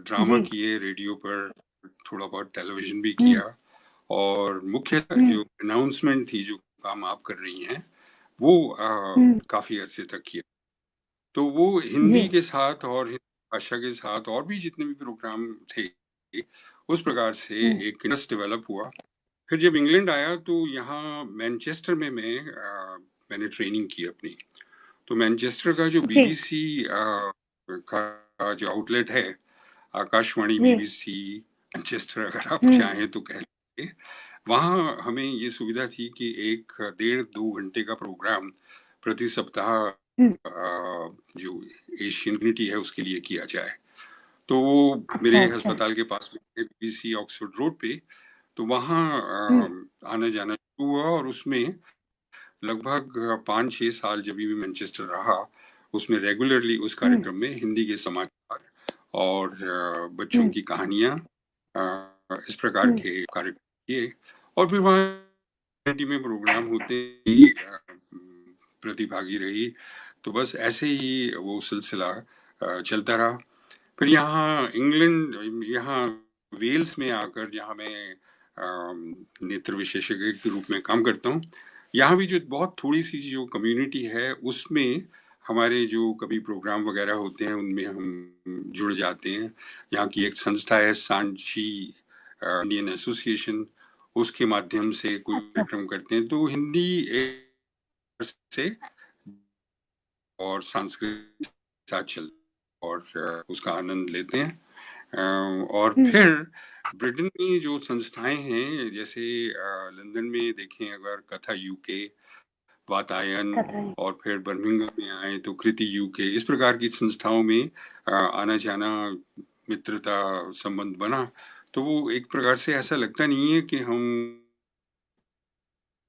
ड्रामा किए रेडियो पर, थोड़ा बहुत टेलीविजन भी किया, और मुख्य जो अनाउंसमेंट थी, जो काम आप कर रही हैं, वो काफी अरसे तक किया। तो वो हिंदी के साथ और हिंदी भाषा के साथ और भी जितने भी प्रोग्राम थे, उस प्रकार से एक इंटरेस्ट डेवलप हुआ। फिर जब इंग्लैंड आया तो यहाँ मैनचेस्टर में मैंने ट्रेनिंग की अपनी। तो मैनचेस्टर का जो BBC का जो आउटलेट है, आकाशवाणी BBC मैनचेस्टर, अगर आप चाहें तो कह लीजिए, वहाँ हमें ये सुविधा थी कि 1.5-2 घंटे का प्रोग्राम प्रति सप्ताह जो एशियन कम्युनिटी है उसके लिए किया जाए। तो वो मेरे अस्पताल के पास में BBC ऑक्सफोर्ड रोड पे, तो वहाँ आना जाना शुरू हुआ, और उसमें लगभग 5-6 साल जब भी मैनचेस्टर रहा, उसमें रेगुलरली उस कार्यक्रम में हिंदी के समाचार और बच्चों की कहानियां, इस प्रकार के कार्यक्रम किए। और फिर वहाँ में प्रोग्राम होते ही प्रतिभागी रही। तो बस ऐसे ही वो सिलसिला चलता रहा। फिर यहाँ इंग्लैंड, यहाँ वेल्स में आकर, जहाँ मैं नेत्र विशेषज्ञ के रूप में काम करता हूँ, यहाँ भी जो बहुत थोड़ी सी जो कम्युनिटी है उसमें हमारे जो कभी प्रोग्राम वगैरह होते हैं उनमें हम जुड़ जाते हैं। यहाँ की एक संस्था है सांची इंडियन एसोसिएशन, उसके माध्यम से कोई अच्छा। कार्यक्रम करते हैं तो हिंदी एक से और संस्कृत साथ चल और उसका आनंद लेते हैं। और फिर ब्रिटेन में जो संस्थाएं हैं जैसे लंदन में देखें अगर कथा यूके, वातायन, और फिर बर्मिंघम में आए तो कृति यूके, इस प्रकार की संस्थाओं में आना जाना, मित्रता संबंध बना। तो वो एक प्रकार से ऐसा लगता नहीं है कि हम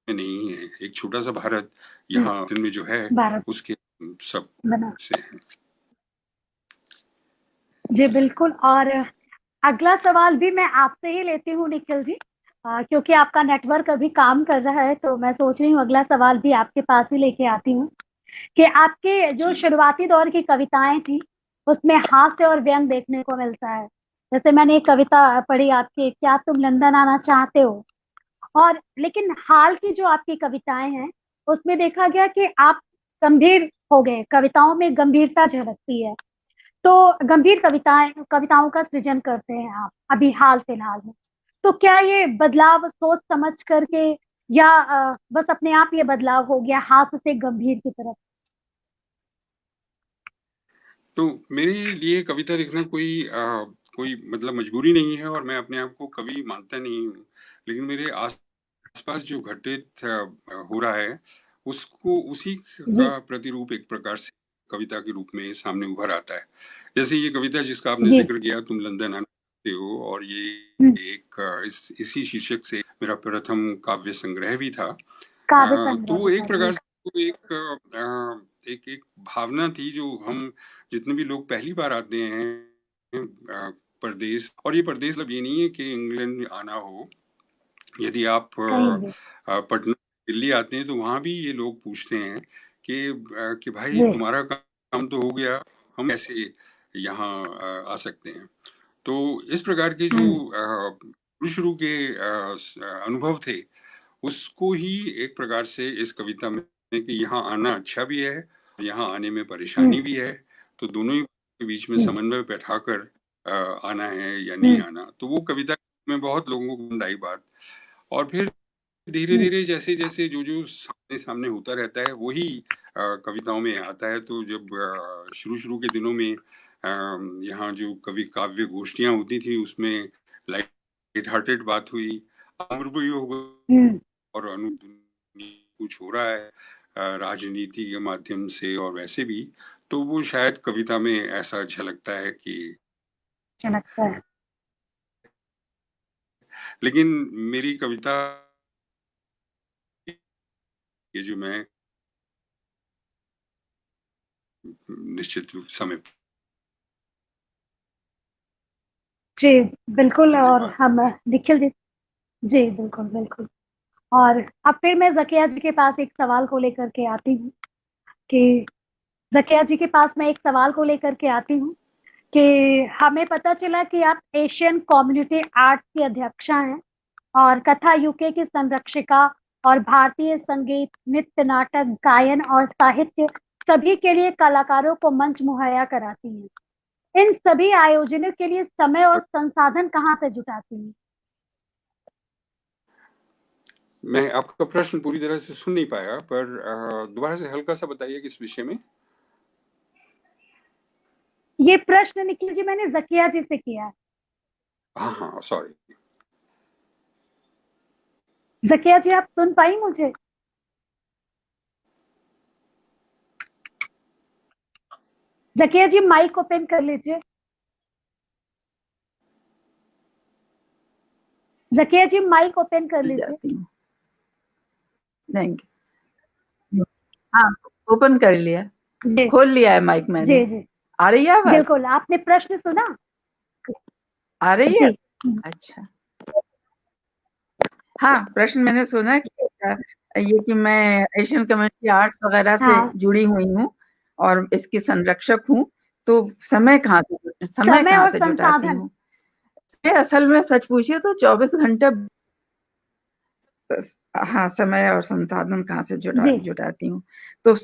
नहीं है, एक छोटा सा भारत यहाँ में जो है उसके सब से है। जी बिल्कुल। और अगला सवाल भी मैं आपसे ही लेती हूँ निखिल जी, क्योंकि आपका नेटवर्क अभी काम कर रहा है तो मैं सोच रही हूँ अगला सवाल भी आपके पास ही लेके आती हूँ कि आपके जो शुरुआती दौर की कविताएं थी उसमें हास्य और व्यंग देखने को मिलता है। जैसे मैंने एक कविता पढ़ी आपकी, क्या तुम लंदन आना चाहते हो, और लेकिन हाल की जो आपकी कविताएं हैं उसमें देखा गया कि आप गंभीर हो गए, कविताओं में गंभीरता झलकती है। तो गंभीर कविताओं का सृजन करते हैं आप अभी हाल फिलहाल में। तो क्या ये बदलाव सोच समझ करके या बस अपने आप ये बदलाव हो गया हास्य से गंभीर की तरफ? तो मेरे लिए कविता लिखना कोई मतलब मजबूरी नहीं है और मैं अपने आप को कवि मानता नहीं हूँ, लेकिन मेरे आसपास जो घटित हो रहा है उसको उसी का प्रतिरूप एक प्रकार से कविता के रूप में सामने उभर आता है। जैसे ये कविता जिसका आपने जिक्र किया, तुम लंदन आते हो, और ये एक इसी शीर्षक से मेरा प्रथम काव्य संग्रह भी था। तो एक प्रकार से एक भावना थी जो हम जितने भी लोग पहली बार आते हैं परदेश, और ये परदेश मतलब ये नहीं है कि इंग्लैंड आना हो। यदि आप पटना दिल्ली आते हैं तो वहां भी ये लोग पूछते हैं कि भाई तुम्हारा काम तो हो गया, हम कैसे यहाँ आ सकते हैं। तो इस प्रकार के जो शुरू के अनुभव थे उसको ही एक प्रकार से इस कविता में कि यहाँ आना अच्छा भी है, यहाँ आने में परेशानी भी है, तो दोनों ही के बीच में समन्वय बैठाकर आना है या नहीं आना। तो वो कविता में बहुत लोगों को आई बात। और फिर धीरे धीरे जैसे जैसे जो सामने सामने होता रहता है वही कविताओं में आता है। तो जब शुरू के दिनों में यहाँ जो कवि काव्य गोष्ठियां होती थी उसमें लाइट हार्टेड बात हुई, अमर हो गई और कुछ हो रहा है राजनीति के माध्यम से और वैसे भी, तो वो शायद कविता में ऐसा झलकता है कि झलकता है। लेकिन मेरी कविता ये जो मैं निश्चित समय जी बिल्कुल। और हम निखिल जी बिल्कुल बिल्कुल। और अब फिर मैं ज़किया जी के पास एक सवाल को लेकर के आती हूँ कि ज़किया जी के पास मैं एक सवाल को लेकर के आती हूँ कि हमें पता चला कि आप एशियन कम्युनिटी आर्ट की अध्यक्षा हैं और कथा यूके की संरक्षिका, और भारतीय संगीत, नृत्य, नाटक, गायन और साहित्य सभी के लिए कलाकारों को मंच मुहैया कराती हैं। इन सभी आयोजनों के लिए समय और संसाधन कहाँ से जुटाती हैं? मैं आपका प्रश्न पूरी तरह से सुन नहीं पाया, पर दोबारा से हल्का सा बताइए किस विषय में। ये प्रश्न निखिल जी मैंने ज़किया जी से किया है। हाँ सॉरी। ज़किया जी आप सुन पाई मुझे? ज़किया जी माइक ओपन कर लीजिए। ज़किया जी माइक ओपन कर लीजिए। नहीं, हाँ ओपन कर लिया, खोल लिया है माइक मैंने। जी जी आ रही है आवाज? बिल्कुल। आपने प्रश्न सुना? आ रही है? अच्छा, हाँ प्रश्न मैंने सुना कि ये कि मैं एशियन कम्युनिटी आर्ट्स वगैरह से जुड़ी हुई हूँ और इसकी संरक्षक हूँ, तो समय कहाँ से जुटाती हूँ? असल में सच पूछिए तो 24 घंटे हाँ, समय और संसाधन कहाँ से जी जुटाती हूँ। तो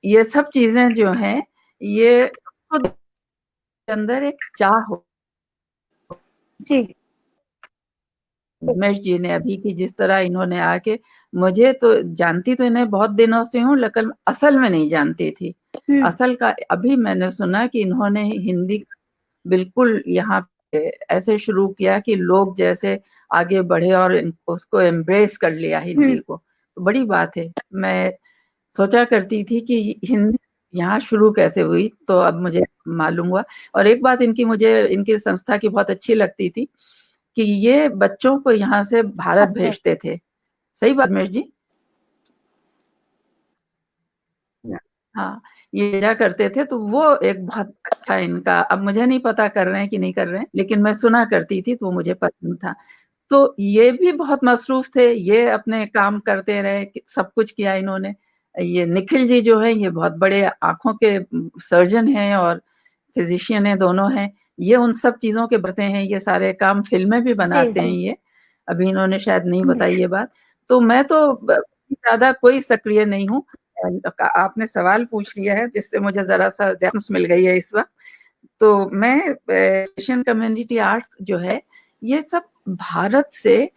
ये सब चीजें जो हैं, ये खुद के अंदर एक चाह हो। जी उमेश जी ने अभी की जिस तरह इन्होंने आके, मुझे तो जानती तो इन्हें बहुत दिनों से हूँ, लेकिन असल में नहीं जानती थी। असल का अभी मैंने सुना कि इन्होंने हिंदी बिल्कुल यहाँ पे ऐसे शुरू किया कि लोग जैसे आगे बढ़े और उसको एम्ब्रेस कर लिया हिंदी को, तो बड़ी बात है। मैं सोचा करती थी कि हिंदी यहाँ शुरू कैसे हुई, तो अब मुझे मालूम हुआ। और एक बात मुझे इनकी संस्था की बहुत अच्छी लगती थी कि ये बच्चों को यहाँ से भारत अच्छा भेजते थे। सही बात उमेश जी? हाँ, ये भेजा करते थे, तो वो एक बहुत अच्छा इनका, अब मुझे नहीं पता कर रहे हैं कि नहीं कर रहे हैं, लेकिन मैं सुना करती थी तो मुझे पसंद था। तो ये भी बहुत मसरूफ थे, ये अपने काम करते रहे, सब कुछ किया इन्होंने। ये निखिल जी जो हैं, ये बहुत बड़े आँखों के सर्जन हैं और फिजिशियन हैं, दोनों हैं। ये उन सब चीज़ों के बरते हैं, ये सारे काम, फ़िल्में भी जी बनाते हैं जी ये। अभी इन्होंने शायद नहीं बताई ये बात। तो मैं तो ज़्यादा कोई सक्रिय नहीं हूँ। आपने सवाल पूछ लिया है जिससे मुझे ज़रा-सा जासूस मिल गई है इस वक़्त। तो मैं एशियन कम्युनिटी आर्ट्स जो है, ये सब भारत से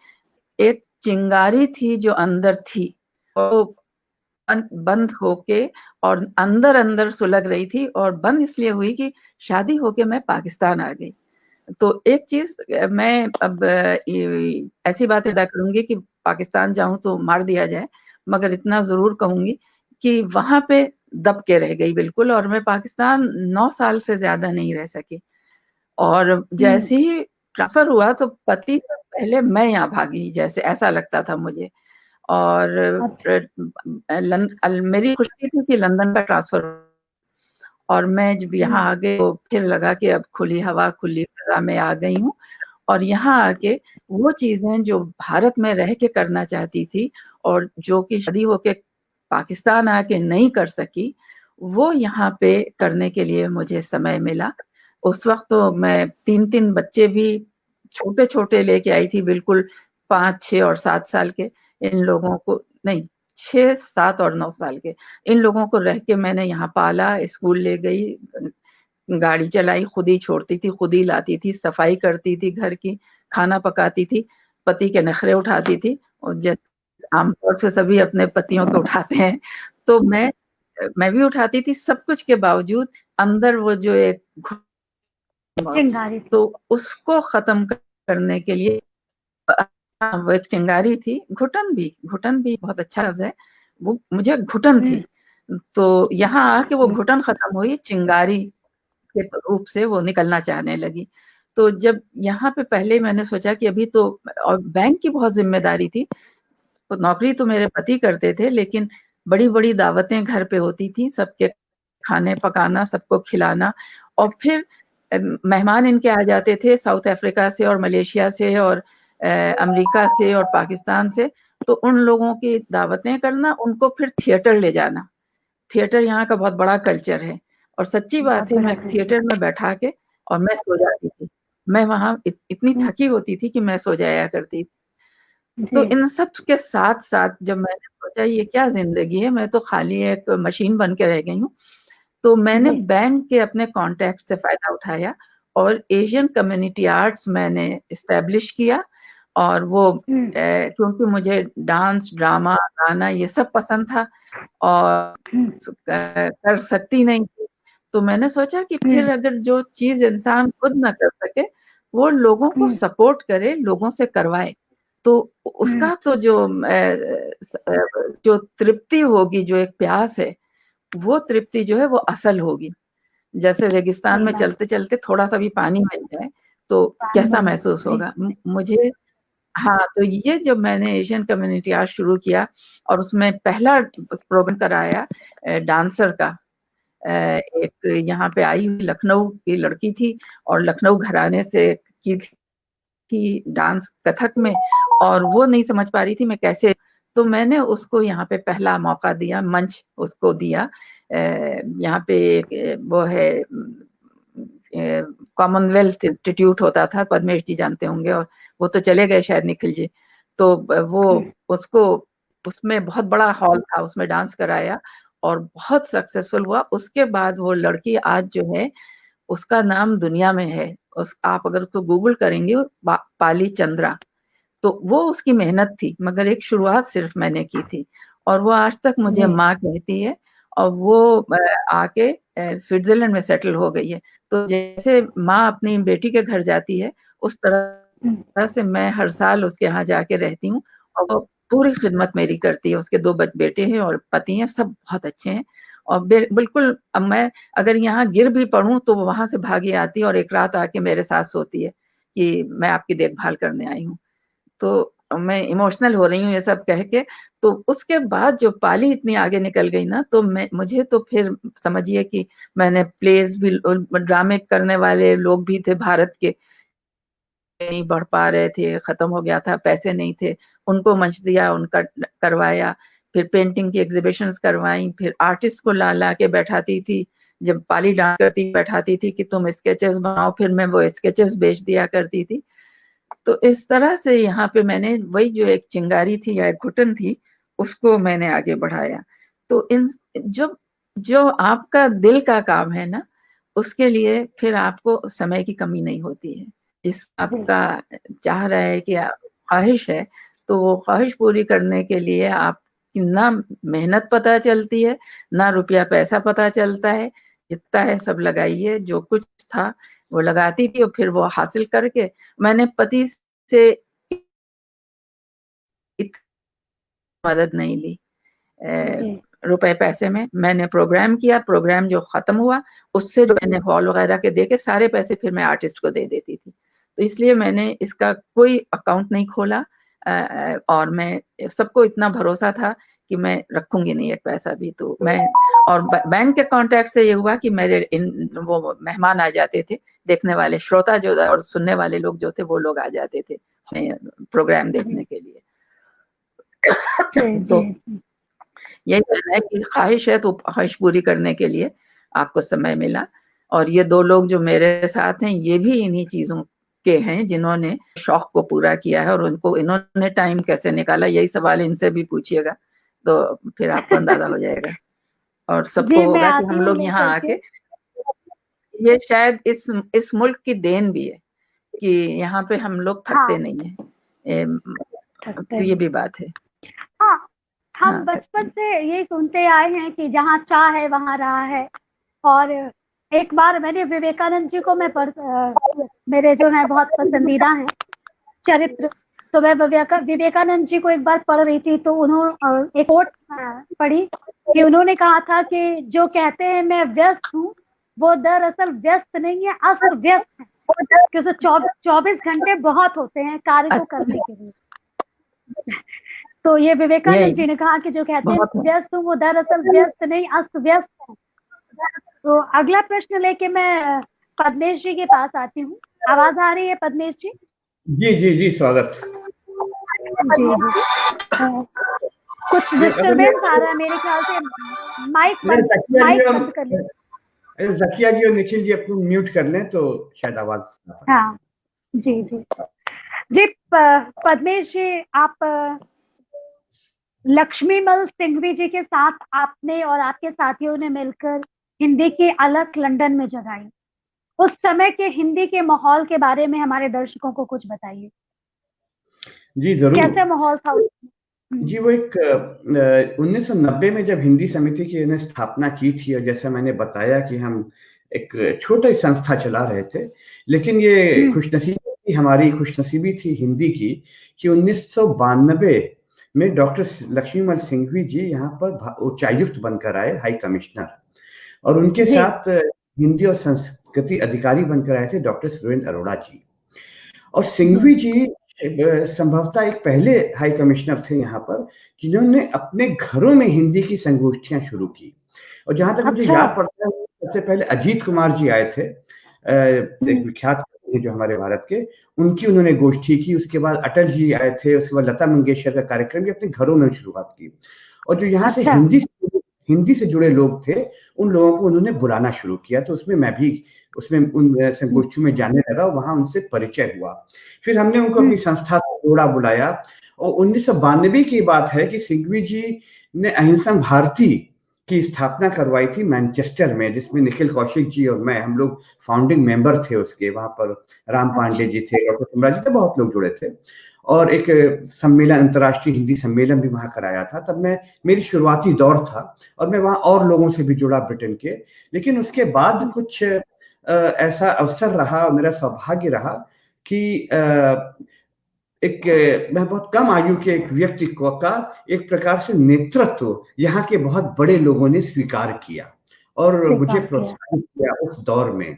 एक चिंगारी थी जो अंदर थी, वो बंद होके और अंदर-अंदर सुलग रही थी, और बंद इसलिए हुई कि शादी होके मैं पाकिस्तान आ गई। तो एक चीज़ मैं अब ऐसी बात अदा करूँगी कि पाकिस्तान जाऊँ तो मार दिया जाए, मगर इतना ज़रूर कहूँगी कि वहाँ पे दब के रह गई बिल्कुल, और मैं पाकिस्तान 9 साल से ज़्यादा नहीं रह सकी। और जैसे ही ट्रांसफ़र हुआ तो पति से पहले मैं यहाँ भागी, जैसे ऐसा लगता था मुझे। और अच्छा मेरी खुशी थी कि लंदन का ट्रांसफ़र, और मैं जब यहाँ आ गई तो फिर लगा कि अब खुली हवा, खुली फ़ज़ा में आ गई हूँ, और यहाँ आके वो चीज़ें जो भारत में रह के करना चाहती थी और जो कि शादी होके पाकिस्तान आके नहीं कर सकी, वो यहाँ पे करने के लिए मुझे समय मिला। उस वक़्त तो मैं 3-3 बच्चे भी छोटे-छोटे लेके आई थी, बिल्कुल 5, 6 और 7 साल के। इन लोगों को नहीं, 6, 7 और 9 साल के। इन लोगों को रह के मैंने यहाँ पाला, स्कूल ले गई, गाड़ी चलाई, खुद ही छोड़ती थी, खुद ही लाती थी, सफाई करती थी घर की, खाना पकाती थी, पति के नखरे उठाती थी, और जैसे आमतौर से सभी अपने पतियों को उठाते हैं, तो मैं भी उठाती थी। सब कुछ के बावजूद अंदर वो जो एक चिंगारी थी तो उसको खत्म करने के लिए वो एक चिंगारी थी, घुटन भी बहुत अच्छा लफ्ज़ है, वो मुझे घुटन थी। तो यहाँ आके वो घुटन खत्म हुई, चिंगारी के रूप से वो निकलना चाहने लगी। तो जब यहाँ पे पहले मैंने सोचा कि अभी तो, और बैंक की बहुत ज़िम्मेदारी थी, तो नौकरी तो मेरे पति करते थे, लेकिन बड़ी-बड़ी दावतें घर पे होती थी, सबके खाने पकाना, सबको खिलाना, और फिर मेहमान इनके आ जाते थे साउथ अफ्रीका से और मलेशिया से और अमेरिका से और पाकिस्तान से, तो उन लोगों की दावतें करना, उनको फिर थिएटर ले जाना। थिएटर यहाँ का बहुत बड़ा कल्चर है, और सच्ची बहुत बात है, बड़ा मैं थिएटर में बैठा के और मैं सो जाती थी। मैं वहाँ इतनी थकी होती थी कि मैं सो जाया करती थी। तो जी इन सब के साथ-साथ जब मैंने सोचा ये क्या ज़िंदगी है, मैं तो खाली एक मशीन बन के रह गई हूँ। तो मैंने जी बैंक के अपने कॉन्टैक्ट से फ़ायदा उठाया और एशियन कम्युनिटी आर्ट्स मैंने एस्टैब्लिश किया, और वो क्योंकि मुझे डांस, ड्रामा, गाना ये सब पसंद था, और कर सकती नहीं थी। तो मैंने सोचा कि फिर अगर जो चीज़ इंसान खुद ना कर सके, वो लोगों को सपोर्ट करे, लोगों से करवाए। तो उसका तो जो तृप्ति होगी, जो एक प्यास है, वो तृप्ति जो है वो असल होगी। जैसे रेगिस्तान सही में बात चलते-चलते थोड़ा-सा भी पानी मिल जाए, तो पानी कैसा मिल जाए महसूस जी होगा? मुझे, हाँ, तो ये जब मैंने एशियन कम्युनिटी आर्ट शुरू किया और उसमें पहला प्रोग्राम कराया डांसर का, एक यहाँ पे आई हुई लखनऊ की लड़की थी, और लखनऊ घराने से की थी डांस कथक में, और वो नहीं समझ पा रही थी मैं कैसे, तो मैंने उसको यहाँ पे पहला मौका दिया, मंच उसको दिया। यहाँ पे एक वो है कॉमनवेल्थ इंस्टीट्यूट होता था, पद्मेश जी जानते होंगे, और वो तो चले गए शायद निखिल जी। तो वो उसको उसमें बहुत बड़ा हॉल था, उसमें डांस कराया और बहुत सक्सेसफुल हुआ। उसके बाद वो लड़की आज जो है उसका नाम दुनिया में है। आप अगर उसको गूगल करेंगे पाली चंद्रा, तो वो उसकी मेहनत थी, मगर एक शुरुआत सिर्फ मैंने की थी और वो आज तक मुझे माँ कहती है और वो आके स्विट्जरलैंड में सेटल हो गई है। तो जैसे माँ अपनी बेटी के घर जाती है, उस तरह से मैं हर साल उसके यहाँ जाके रहती हूँ और वो पूरी खिदमत मेरी करती है। उसके 2 बेटे हैं और पति हैं, सब बहुत अच्छे हैं और बिल्कुल अब मैं अगर यहाँ गिर भी पड़ूं तो वो वहां से भागी आती है और एक रात आके मेरे साथ सोती है कि मैं आपकी देखभाल करने आई हूँ। तो मैं इमोशनल हो रही हूँ ये सब कह के। तो उसके बाद जो पाली इतनी आगे निकल गई ना, तो मुझे तो फिर समझिए कि मैंने प्लेस भी, ड्रामे करने वाले लोग भी थे भारत के, नहीं बढ़ पा रहे थे, खत्म हो गया था, पैसे नहीं थे, उनको मंच दिया, उनका करवाया, फिर पेंटिंग की एग्जीबिशंस करवाई, फिर आर्टिस्ट को ला के बैठाती थी, जब पाली डांस करती बैठाती थी कि तुम स्केचेस बनाओ, फिर मैं वो स्केचेस बेच दिया करती थी। तो इस तरह से यहाँ पे मैंने वही जो एक चिंगारी थी या एक घुटन थी, उसको मैंने आगे बढ़ाया। तो इन जो आपका दिल का काम है ना, उसके लिए फिर आपको समय की कमी नहीं होती है। जिस आपका चाह रहा है कि ख्वाहिश है, तो वो ख्वाहिश पूरी करने के लिए आप ना मेहनत पता चलती है, ना रुपया पैसा पता चलता है, जितना है सब लगाइए। जो कुछ था वो लगाती थी और फिर वो हासिल करके मैंने पति से मदद नहीं ली रुपए पैसे में। मैंने प्रोग्राम किया, प्रोग्राम जो खत्म हुआ उससे जो मैंने हॉल वगैरह के देके सारे पैसे फिर मैं आर्टिस्ट को दे देती थी। तो इसलिए मैंने इसका कोई अकाउंट नहीं खोला और मैं सबको इतना भरोसा था कि मैं रखूंगी नहीं एक पैसा भी। तो मैं और बैंक के कॉन्टैक्ट से ये हुआ कि मेरे वो मेहमान आ जाते थे, देखने वाले श्रोता जो और सुनने वाले लोग जो थे वो लोग आ जाते थे प्रोग्राम देखने के लिए। तो यही कहना है कि ख्वाहिश है तो ख्वाहिश पूरी करने के लिए आपको समय मिला। और ये 2 लोग जो मेरे साथ हैं ये भी इन्हीं चीजों के हैं जिन्होंने शौक को पूरा किया है। और उनको इन्होंने टाइम कैसे निकाला, यही सवाल इनसे भी पूछिएगा तो फिर आपको अंदाजा हो जाएगा। और सबको होगा कि हम लोग यहाँ आके, ये शायद इस मुल्क की देन भी है कि यहाँ पे हम लोग थकते नहीं है। तो ये भी बात है। हम बचपन से यही सुनते आए हैं कि जहाँ चाह है वहाँ राह है। और एक बार मैंने विवेकानंद जी को मेरे जो है बहुत पसंदीदा हैं चरित्र, तो मैं विवेकानंद जी को एक बार पढ़ रही थी, तो उन्होंने एक कोट पढ़ी कि उन्होंने कहा था कि जो कहते हैं मैं व्यस्त हूँ वो दरअसल व्यस्त नहीं है, अस्त व्यस्त है, क्योंकि 24 घंटे बहुत होते हैं कार्य को करने के लिए। तो ये विवेकानंद जी ने कहा कि जो कहते हैं व्यस्त हूँ वो दरअसल व्यस्त नहीं अस्त व्यस्त है। तो अगला प्रश्न लेके मैं पद्मेश जी के पास आती हूँ। आवाज आ रही है पद्मेश जी? जी स्वागत। जी कुछ डिस्टरबेंस आ रहा है मेरे ख्याल से, माइक बंद कर लें। ज़किया जी और निखिल जी अपने म्यूट कर लें तो शायद आवाज। हाँ जी पद्मेश जी, आप लक्ष्मीमल सिंघवी जी के साथ आपने और आपके साथियों ने मिलकर हिंदी की अलख लंदन में जगाई। उस समय के हिंदी के माहौल के बारे में हमारे दर्शकों को कुछ बताइए। जी जरूर। कैसे माहौल था उसमें? जी वो एक 1990 में जब हिंदी समिति की ने स्थापना की थी, और जैसा मैंने बताया कि हम एक छोटी संस्था चला रहे थे, लेकिन ये खुशनसीबी हमारी खुशनसीबी थी हिंदी की कि 1992 में डॉक्टर लक्ष्मीमल सिंघवी जी यहाँ पर उच्चायुक्त बनकर आए, हाई कमिश्नर, और उनके साथ हिंदी और संस्कृति अधिकारी बनकर आए थे डॉक्टर सुरेंद्र अरोड़ा जी। और सिंघवी जी संभवतः एक पहले हाई कमिश्नर थे यहाँ पर जिन्होंने अपने घरों में हिंदी की संगोष्ठियां शुरू की। और जहां तक मुझे याद पड़ता है सबसे पहले अजीत कुमार जी आए थे, एक विख्यात जो हमारे भारत के, उनकी उन्होंने गोष्ठी की। उसके बाद अटल जी आए थे, उसके बाद लता मंगेशकर का कार्यक्रम भी अपने घरों में शुरुआत की। और जो यहाँ से हिंदी से जुड़े लोग थे, उन लोगों को उन्होंने बुलाना शुरू किया। तो उसमें मैं भी उसमें उन संगोष्ठी में जाने लगा, वहां उनसे परिचय हुआ। फिर हमने उनको अपनी संस्था से जोड़ा, बुलाया। और 1992 की बात है कि सिंघवी जी ने अहिंसा भारती की स्थापना करवाई थी मैनचेस्टर में, जिसमें निखिल कौशिक जी और मैं, हम लोग फाउंडिंग मेंबर थे उसके। वहां पर राम पांडे जी थे, डॉक्टर सुमरा जी थे, बहुत लोग जुड़े थे। और एक सम्मेलन, अंतर्राष्ट्रीय हिंदी सम्मेलन भी वहां कराया था। तब मेरी शुरुआती दौर था और मैं वहां और लोगों से भी जुड़ा ब्रिटेन के। लेकिन उसके बाद कुछ ऐसा अवसर रहा, मेरा सौभाग्य रहा कि मैं बहुत कम आयु के एक व्यक्ति का एक प्रकार से नेतृत्व यहाँ के बहुत बड़े लोगों ने स्वीकार किया और मुझे प्रोत्साहित किया उस दौर में।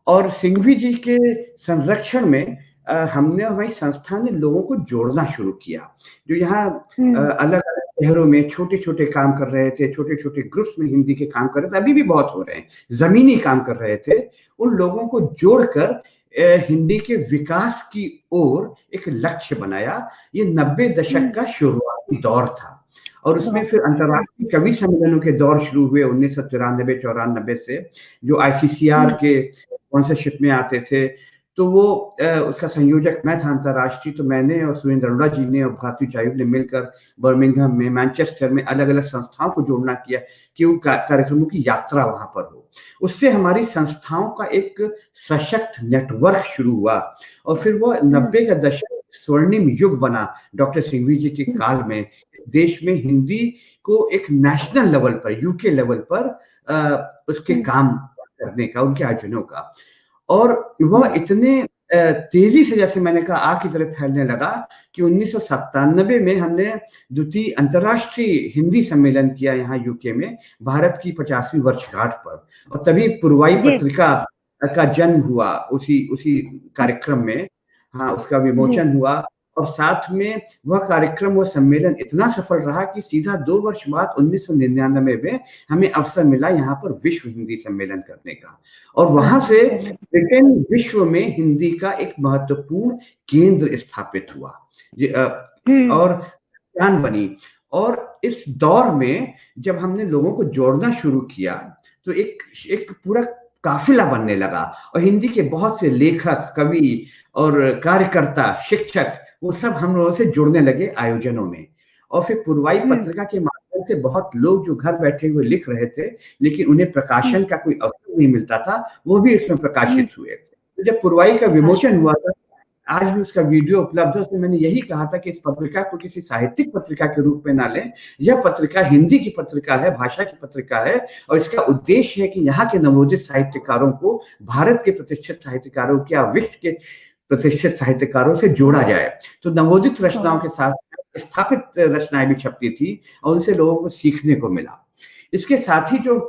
और सिंघवी जी के संरक्षण में हमारी संस्था ने लोगों को जोड़ना शुरू किया, जो यहाँ अलग अलग शहरों में छोटे छोटे काम कर रहे थे, छोटे छोटे ग्रुप्स में हिंदी के काम कर रहे थे, अभी भी बहुत हो रहे हैं, जमीनी काम कर रहे थे। उन लोगों को जोड़कर हिंदी के विकास की ओर एक लक्ष्य बनाया। ये 90 दशक का शुरुआती दौर था और उसमें फिर अंतर्राष्ट्रीय कवि सम्मेलनों के दौर शुरू हुए 1993-94 से, जो ICCR के स्पॉन्सरशिप में आते थे। तो वो उसका संयोजक मैं था अंतर्राष्ट्रीय। तो मैंने और सुरेंद्र अरोड़ा जी ने और भारती चायुब ने मिलकर बर्मिंघम में, मैनचेस्टर में अलग अलग संस्थाओं को जोड़ना किया कि उन कार्यक्रमों की यात्रा वहां पर हो। उससे हमारी संस्थाओं का एक सशक्त नेटवर्क शुरू हुआ और फिर वो 90 का दशक स्वर्णिम युग बना डॉक्टर सिंघवी जी के काल में। देश में हिंदी को एक नेशनल लेवल पर, यूके लेवल पर उसके काम करने का, उनके आयोजनों का। और वह इतने तेजी से, जैसे मैंने कहा, आग की तरफ फैलने लगा कि 1997 में हमने द्वितीय अंतर्राष्ट्रीय हिंदी सम्मेलन किया यहाँ यूके में, भारत की 50वीं वर्षगांठ पर। और तभी पुरवाई पत्रिका का जन्म हुआ उसी कार्यक्रम में। हाँ, उसका विमोचन हुआ। और साथ में वह कार्यक्रम, वह सम्मेलन इतना सफल रहा कि सीधा 2 वर्ष बाद 1999 में हमें अवसर मिला यहाँ पर विश्व हिंदी सम्मेलन करने का। और वहां से ब्रिटेन विश्व में हिंदी का एक महत्वपूर्ण केंद्र स्थापित हुआ और पहचान बनी। और इस दौर में जब हमने लोगों को जोड़ना शुरू किया तो एक पूरा काफिला बनने लगा और हिंदी के बहुत से लेखक, कवि और कार्यकर्ता, शिक्षक, वो सब हम लोगों से जुड़ने लगे आयोजनों में। और फिर पुरवाई पत्रिका के माध्यम से बहुत लोग जो घर बैठे हुए लिख रहे थे लेकिन उन्हें प्रकाशन का कोई अवसर नहीं मिलता था, वो भी इसमें प्रकाशित हुए। तो जब पुरवाई का विमोचन हुआ था, आज भी उसका वीडियो उपलब्ध है, उसमें मैंने यही कहा था कि इस पत्रिका को किसी साहित्यिक पत्रिका के रूप में ना लें। यह पत्रिका हिंदी की पत्रिका है, भाषा की पत्रिका है और इसका उद्देश्य है कि यहाँ के नवोदित साहित्यकारों को भारत के प्रतिष्ठित साहित्यकारों या विश्व के प्रतिष्ठित साहित्यकारों से जोड़ा जाए। तो नवोदित रचनाओं के साथ स्थापित रचनाएं भी छपती थी और उनसे लोगों को सीखने को मिला। इसके साथ ही जो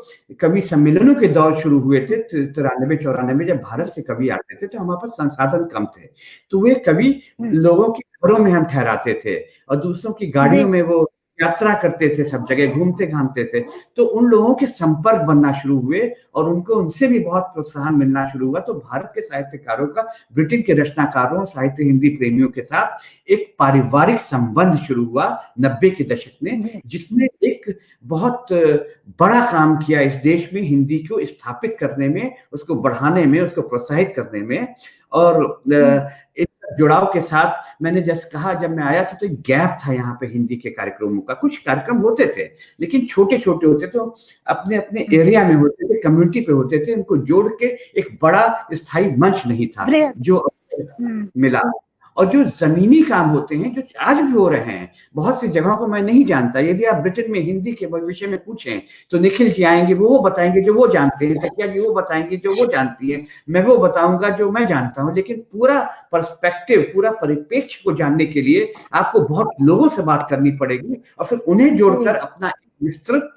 कवि सम्मेलनों के दौर शुरू हुए थे 93-94, जब भारत से कवि आते थे तो हमारे पास संसाधन कम थे, तो वे कवि लोगों के घरों में हम ठहराते थे और दूसरों की गाड़ियों में वो यात्रा करते थे, सब जगह घूमते घामते थे। तो उन लोगों के संपर्क बनना शुरू हुए और उनसे भी बहुत प्रोत्साहन मिलना शुरू हुआ। तो भारत के साहित्यकारों का ब्रिटेन के रचनाकारों, साहित्य हिंदी प्रेमियों के साथ एक पारिवारिक संबंध शुरू हुआ 90 के दशक में, जिसने एक बहुत बड़ा काम किया इस देश में हिंदी को स्थापित करने में, उसको बढ़ाने में, उसको प्रोत्साहित करने में। और इस जुड़ाव के साथ मैंने जैसे कहा, जब मैं आया था तो एक गैप था यहाँ पे हिंदी के कार्यक्रमों का। कुछ कार्यक्रम होते थे लेकिन छोटे छोटे होते थे, अपने अपने एरिया में होते थे, कम्युनिटी पे होते थे, उनको जोड़ के एक बड़ा स्थायी मंच नहीं था जो मिला। और जो जमीनी काम होते हैं, जो आज भी हो रहे हैं, बहुत सी जगहों को मैं नहीं जानता। यदि आप ब्रिटेन में हिंदी के विषय में पूछें तो निखिल जी आएंगे, वो बताएंगे जो वो जानते हैं, सत्या जी वो बताएंगे जो वो जानती है, मैं वो बताऊंगा जो मैं जानता हूं। लेकिन पूरा पर्सपेक्टिव, पूरा परिप्रेक्ष्य को जानने के लिए आपको बहुत लोगों से बात करनी पड़ेगी और फिर उन्हें जोड़कर अपना विस्तृत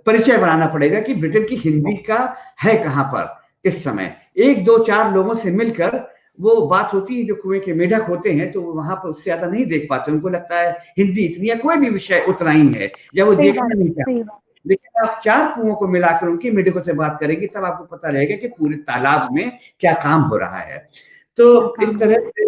परिचय बनाना पड़ेगा कि ब्रिटेन की हिंदी का है कहां पर इस समय। 1, 2, 4 लोगों से मिलकर वो बात होती है, जो कुएं के मेढक होते हैं तो वहां पर उससे ज्यादा नहीं देख पाते, उनको लगता है हिंदी इतनी या कोई भी विषय उतना ही है, या वो देखना नहीं चाहते। लेकिन आप 4 कुओं को मिलाकर उनके मेढकों से बात करेंगे तब आपको पता रहेगा कि पूरे तालाब में क्या काम हो रहा है। तो इस तरह से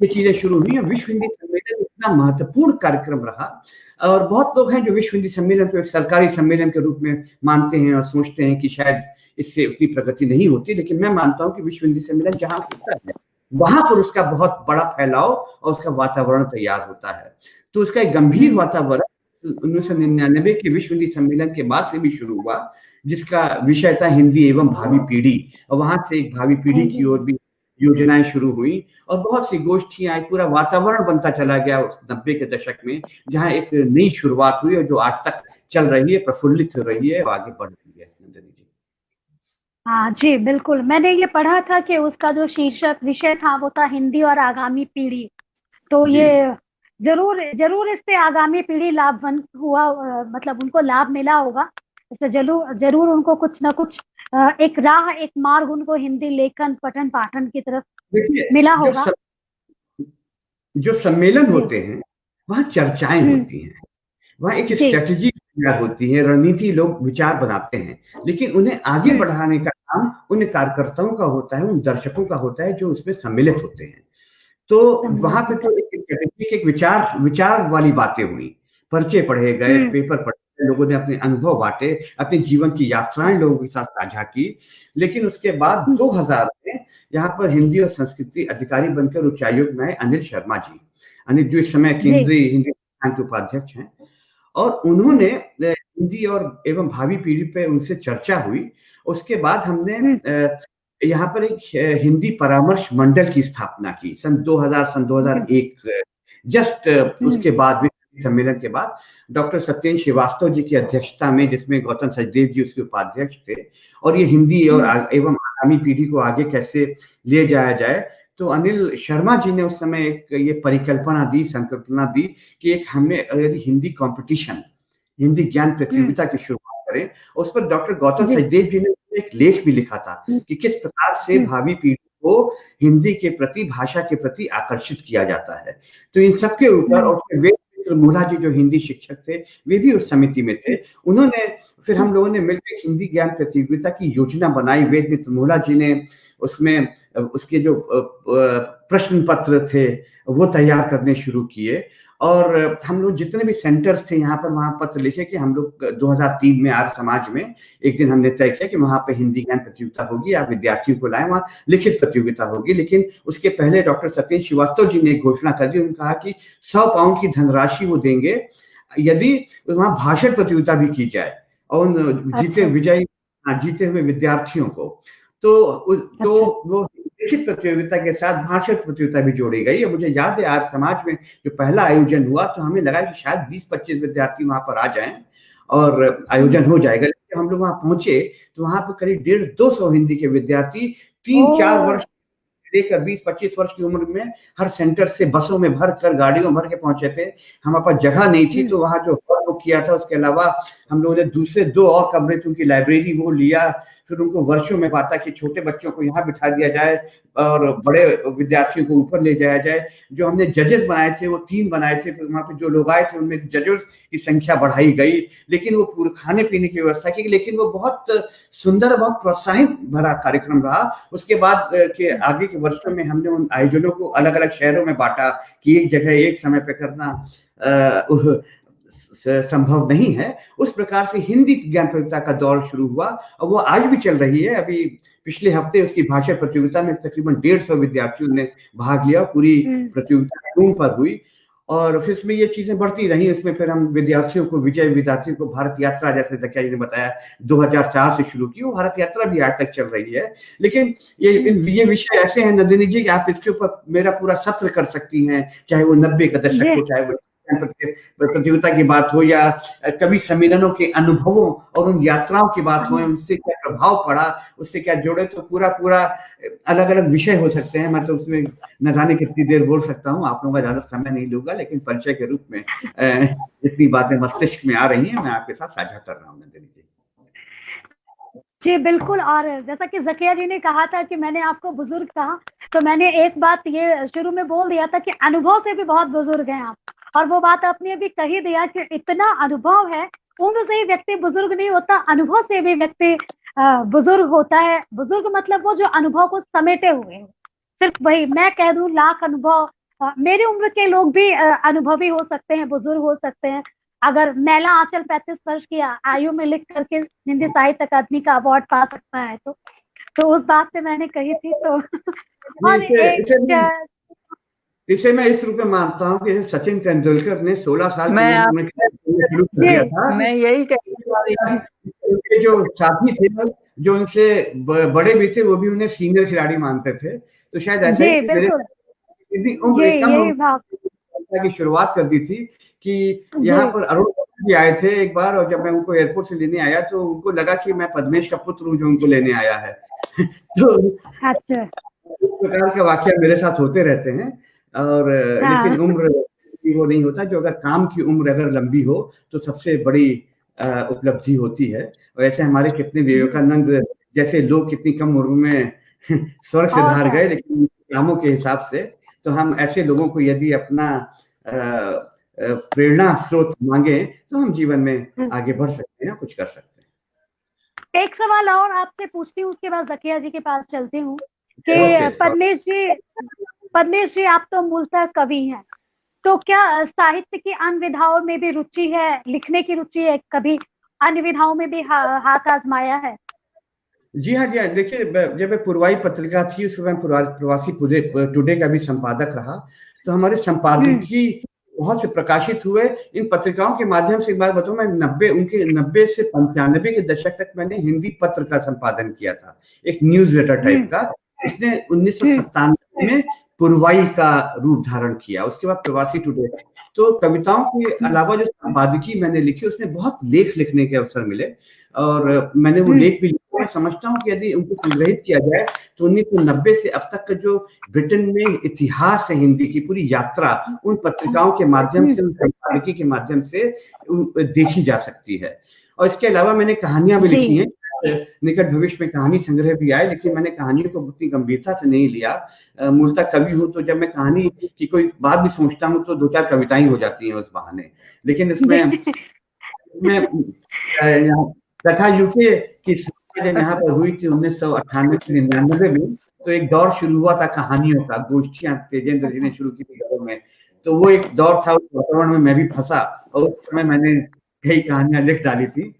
ये चीजें शुरू हुई। विश्व हिंदी सम्मेलन इतना इतना महत्वपूर्ण कार्यक्रम रहा। और बहुत लोग हैं जो विश्व हिंदी सम्मेलन को एक सरकारी सम्मेलन के रूप में मानते हैं और सोचते हैं कि शायद इससे उतनी प्रगति नहीं होती, लेकिन मैं मानता हूं कि विश्व हिंदी सम्मेलन जहां होता है वहां पर उसका बहुत बड़ा फैलाव और उसका वातावरण तैयार होता है। तो उसका एक गंभीर वातावरण 1999 के विश्व हिंदी सम्मेलन के बाद से भी शुरू हुआ, जिसका विषय था हिंदी एवं भावी पीढ़ी, और वहां से एक भावी पीढ़ी की ओर भी योजनाएं शुरू हुई और बहुत सी गोष्ठियां, पूरा वातावरण बनता चला गया उस 90 के दशक में, जहां एक नई शुरुआत हुई और जो आज तक चल रही है, प्रफुल्लित हो रही है और आगे बढ़ रही है। हाँ जी, बिल्कुल। मैंने ये पढ़ा था कि उसका जो शीर्षक विषय था वो था हिंदी और आगामी पीढ़ी। तो ये जरूर इससे आगामी पीढ़ी लाभवान हुआ, मतलब उनको लाभ मिला होगा। इससे जरूर उनको कुछ ना कुछ एक राह, एक मार्ग उनको हिंदी लेखन, पठन, पाठन की तरफ मिला होगा। जो सम्मेलन होते हैं वहाँ चर्चाएं होती हैं, वहाँ एक स्ट्रेटेजी होती है, रणनीति, लोग विचार बनाते हैं, लेकिन उन्हें आगे बढ़ाने का काम उन कार्यकर्ताओं का होता है, उन दर्शकों का होता है जो उसमें सम्मिलित होते हैं। तो वहां पे तो एक विचार वाली बातें हुई, पर्चे पढ़े गए, पेपर पढ़े, लोगों ने अपने अनुभव बांटे, अपने जीवन की यात्राएं लोगों के साथ साझा की। लेकिन उसके बाद 2000 में यहाँ पर हिंदी और संस्कृति अधिकारी बनकर उच्चायोग में आए अनिल शर्मा जी, अनिल जो इस समय केंद्रीय हिंदी संस्थान के उपाध्यक्ष हैं, और उन्होंने हिंदी और एवं भावी पीढ़ी पे उनसे चर्चा हुई। उसके बाद हमने यहाँ पर एक हिंदी परामर्श मंडल की स्थापना की सन 2001, जस्ट उसके बाद सम्मेलन के बाद डॉक्टर सत्येंद्र श्रीवास्तव जी की अध्यक्षता में, जिसमें गौतम सचदेव जी उसके उपाध्यक्ष थे। और ये हिंदी और एवं आगामी पीढ़ी को आगे कैसे ले जाया जाए, तो अनिल शर्मा जी ने उस समय एक ये परिकल्पना दी, संकल्पना दी कि एक हमें यदि हिंदी कंपटीशन, हिंदी ज्ञान प्रतियोगिता की शुरुआत करें। उस पर डॉक्टर गौतम सचदेव जी ने एक लेख भी लिखा था कि किस प्रकार से भावी पीढ़ी को हिंदी के प्रति, भाषा के प्रति आकर्षित किया जाता है। तो इन सबके ऊपर, और वेदमित्र मूला जी जो हिंदी शिक्षक थे, वे भी उस समिति में थे। उन्होंने फिर हम लोगों ने मिलकर हिंदी ज्ञान प्रतियोगिता की योजना बनाई। वेदमित्र मूला जी ने उसमें उसके जो प्रश्न पत्र थे वो तैयार करने शुरू किए, और हम लोग जितने भी सेंटर्स थे यहाँ पर, वहां पत्र लिखे कि हम लोग 2003 में आर्य समाज में एक दिन हमने तय किया कि वहां पे हिंदी ज्ञान प्रतियोगिता होगी, आप विद्यार्थियों को लाएं, वहां लिखित प्रतियोगिता होगी। लेकिन उसके पहले डॉक्टर सत्येंद्र श्रीवास्तव जी ने एक घोषणा कर दी। उन्होंने कहा कि 100 पाउंड की धनराशि वो देंगे यदि वहां भाषण प्रतियोगिता भी की जाए और जीते हुए विद्यार्थियों को। तो वो लिखित प्रतियोगिता के साथ भाषण प्रतियोगिता भी जोड़ी गई। और मुझे याद है आज समाज में जो पहला आयोजन हुआ, तो हमें लगा कि शायद 20-25 विद्यार्थी वहां पर आ जाएं और आयोजन हो जाएगा। लेकिन हम लोग वहां पहुंचे तो वहां पर करीब 150-200 हिंदी के विद्यार्थी 3-4 वर्ष लेकर 20-25 वर्ष की उम्र में हर सेंटर से बसों में भर कर, गाड़ियों भर के पहुंचे थे। हमारे पास जगह नहीं थी, तो वहां जो हॉल बुक किया था, उसके अलावा हम लोगों ने दूसरे 2 और कमरे थे, उनकी लाइब्रेरी वो लिया। फिर उनको वर्षों में बांटा कि छोटे बच्चों को यहाँ बिठा दिया जाए और बड़े विद्यार्थियों को ऊपर ले जाया जाए। जो हमने जजेस बनाए थे वो 3 बनाए थे। फिर वहां पे जो लोग आए थे उनमें जजेस की संख्या बढ़ाई गई, लेकिन वो पूरे खाने पीने की व्यवस्था की। लेकिन वो बहुत सुंदर, बहुत प्रोत्साहित भरा कार्यक्रम रहा। उसके बाद के आगे के वर्षों में हमने उन आयोजनों को अलग अलग शहरों में बांटा कि एक जगह एक समय पे करना संभव नहीं है। उस प्रकार से हिंदी ज्ञान प्रतियोगिता का दौर शुरू हुआ और वो आज भी चल रही है। अभी पिछले हफ्ते उसकी भाषा प्रतियोगिता में तकरीबन 150 विद्यार्थियों ने भाग लिया। पूरी प्रतियोगिता जूम पर हुई और फिर इसमें ये चीजें बढ़ती रही। इसमें फिर हम विद्यार्थियों को, विद्यार्थियों को भारत यात्रा, जैसे जकिया जी ने बताया, 2004 से शुरू की, वो भारत यात्रा भी आज तक चल रही है। लेकिन ये विषय ऐसे हैं नंदिनी जी कि आप इसके ऊपर मेरा पूरा सत्र कर सकती हैं, चाहे वो 90 का दशक हो, चाहे वो प्रतियोगिता की बात हो या कवि सम्मेलनों के अनुभवों और उन यात्राओं की बात हो, उनसे क्या प्रभाव पड़ा, उससे क्या जोड़े, तो पूरा अलग अलग विषय हो सकते हैं। मतलब उसमें न जाने कितनी देर बोल सकता हूँ, आप लोगों का ज्यादा समय नहीं लूंगा, लेकिन परिचय के रूप में जितनी बातें मस्तिष्क में आ रही हैं मैं आपके साथ साझा कर रहा हूँ नंदिनी जी। जी बिल्कुल। और जैसा कि जकिया जी ने कहा था कि मैंने आपको बुजुर्ग कहा, तो मैंने एक बात ये शुरू में बोल दिया था कि अनुभव से भी बहुत बुजुर्ग हैं आप, और वो बात आपने भी कही दिया कि इतना अनुभव है। उम्र से ही व्यक्ति बुजुर्ग नहीं होता, अनुभव से भी व्यक्ति बुजुर्ग होता है। बुजुर्ग मतलब वो जो अनुभव को समेटे हुए है। सिर्फ वही मैं कह दूं लाख अनुभव मेरी उम्र के लोग भी अनुभवी हो सकते हैं, बुजुर्ग हो सकते हैं। अगर मैला आंचल 35 वर्ष की आयु में लिख करके हिंदी साहित्य अकादमी का अवार्ड पा सकता है, तो उस बात पे मैंने कही थी। तो और इसे मैं इस रूप में मानता हूँ कि सचिन तेंदुलकर ने 16 साल की मैं उम्र में शुरू कर दिया था। मैं यही कहना, उनके जो साथी थे, जो उनसे बड़े भी थे, वो भी उन्हें सीनियर खिलाड़ी मानते थे। तो शायद ऐसा ही मेरे उम्र कम की शुरुआत कर दी थी कि यहाँ पर अरुण भी आए थे एक बार, और जब मैं उनको एयरपोर्ट से लेने आया तो उनको लगा कि मैं पद्मेश का पुत्र हूँ जो उनको लेने आया है। तो अच्छा, इस प्रकार के वाकया मेरे साथ होते रहते हैं। और लेकिन उम्र वो नहीं होता, जो अगर काम की उम्र अगर लंबी हो तो सबसे बड़ी उपलब्धि होती है। और ऐसे हमारे कितने विवेकानंद जैसे लोग कितनी कम उम्र में स्वर्ग से धार गए, लेकिन कामों के हिसाब से। तो हम ऐसे लोगों को यदि अपना प्रेरणा स्रोत मांगे तो हम जीवन में आगे बढ़ सकते हैं, कुछ कर सकते हैं। एक सवाल और आपसे पूछती हूँ, उसके बाद जकिया जी के पास चलती हूँ कि पद्मेश जी आप तो मूलतः कवि हैं, तो क्या साहित्य की अन्य विधाओं में भी रुचि है, लिखने की रुचि है? कभी अन्य विधाओं में भी हाथ आजमाया है? जी हाँ, देखिए, जब मैं पुरवाई पत्रिका थी उस समय प्रवासी टुडे का भी संपादक रहा, तो हमारे संपादकीय बहुत से प्रकाशित हुए। इन पत्रिकाओं के माध्यम से एक बात बताऊं, मैं 90 से 95 के दशक तक मैंने हिंदी पत्र का संपादन किया था, एक न्यूज लेटर टाइप का। इसने 1997 में पुरवाई का रूप धारण किया, उसके बाद प्रवासी टुडे। तो कविताओं के अलावा जो संपादकीय मैंने लिखी, उसमें बहुत लेख लिखने के अवसर मिले, और मैंने वो लेख भी लिखे। मैं समझता हूँ कि यदि उनको संग्रहित किया जाए तो 1990 से अब तक का जो ब्रिटेन में इतिहास है हिंदी की पूरी यात्रा, उन पत्रिकाओं के माध्यम से, उन संपादकीय के माध्यम से देखी जा सकती है। और इसके अलावा मैंने कहानियां भी लिखी हैं, निकट भविष्य में कहानी संग्रह भी आए, लेकिन मैंने कहानियों को उतनी गंभीरता से नहीं लिया। मूलतः कवि हूँ, तो जब मैं कहानी की कोई बात भी सोचता हूँ तो 2-4 कविताएं हो जाती हैं उस बहाने। लेकिन इसमें कथा यूके की जब यहाँ पर हुई थी 1998-99 में, तो एक दौर शुरू हुआ था कहानियों का, गोष्ठियां तेजेंद्र जी ने शुरू की थी घरों में। तो वो एक दौर था, उस वातावरण में मैं भी फंसा, और उस समय मैंने कई कहानियां लिख डाली थी।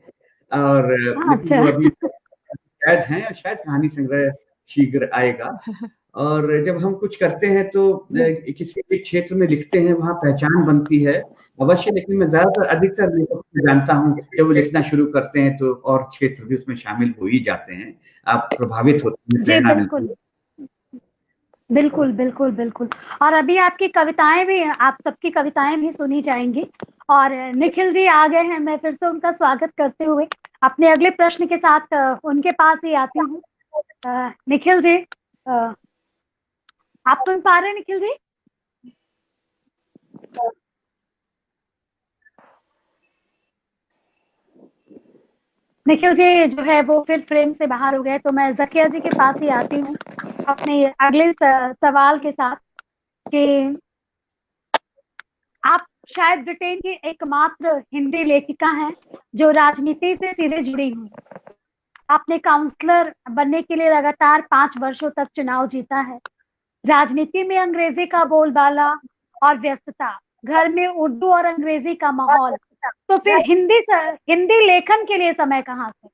और लेकिन वो अभी शायद हैं, शायद कहानी संग्रह शीघ्र आएगा। और जब हम कुछ करते हैं तो किसी भी क्षेत्र में लिखते हैं, वहाँ पहचान बनती है अवश्य। लेकिन मैं ज्यादातर अधिकतर लेखकों को जानता हूँ, जब वो लिखना शुरू करते हैं तो और क्षेत्र भी उसमें शामिल हो ही जाते हैं, आप प्रभावित होते हैं, प्रेरणा मिलती है। बिल्कुल बिल्कुल बिल्कुल। और अभी आपकी कविताएं भी, आप सबकी कविताएं भी सुनी जाएंगी। और निखिल जी आ गए हैं, मैं फिर से उनका स्वागत करते हुए अपने अगले प्रश्न के साथ उनके पास ही आती हूँ। निखिल जी, आप सुन पा रहे हैं? निखिल जी, निखिल जी जो है वो फिर फ्रेम से बाहर हो गए, तो मैं जकिया जी के पास ही आती हूँ अपने अगले सवाल के साथ कि आप शायद ब्रिटेन की एकमात्र हिंदी लेखिका हैं जो राजनीति से सीधे जुड़ी हुई। आपने काउंसलर बनने के लिए लगातार 5 वर्षों तक चुनाव जीता है। राजनीति में अंग्रेजी का बोलबाला और व्यस्तता, घर में उर्दू और अंग्रेजी का माहौल, तो फिर हिंदी लेखन के लिए समय कहाँ से?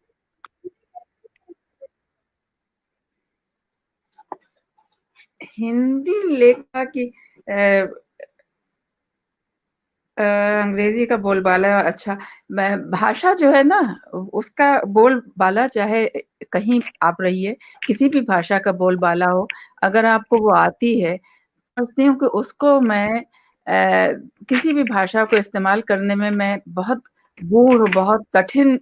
हिंदी लेखा की अंग्रेजी का बोलबाला, अच्छा, भाषा जो है ना, उसका बोलबाला चाहे कहीं आप रहिए, किसी भी भाषा का बोलबाला हो, अगर आपको वो आती है, समझती हूँ कि उसको मैं किसी भी भाषा को इस्तेमाल करने में मैं बहुत गूढ़, बहुत कठिन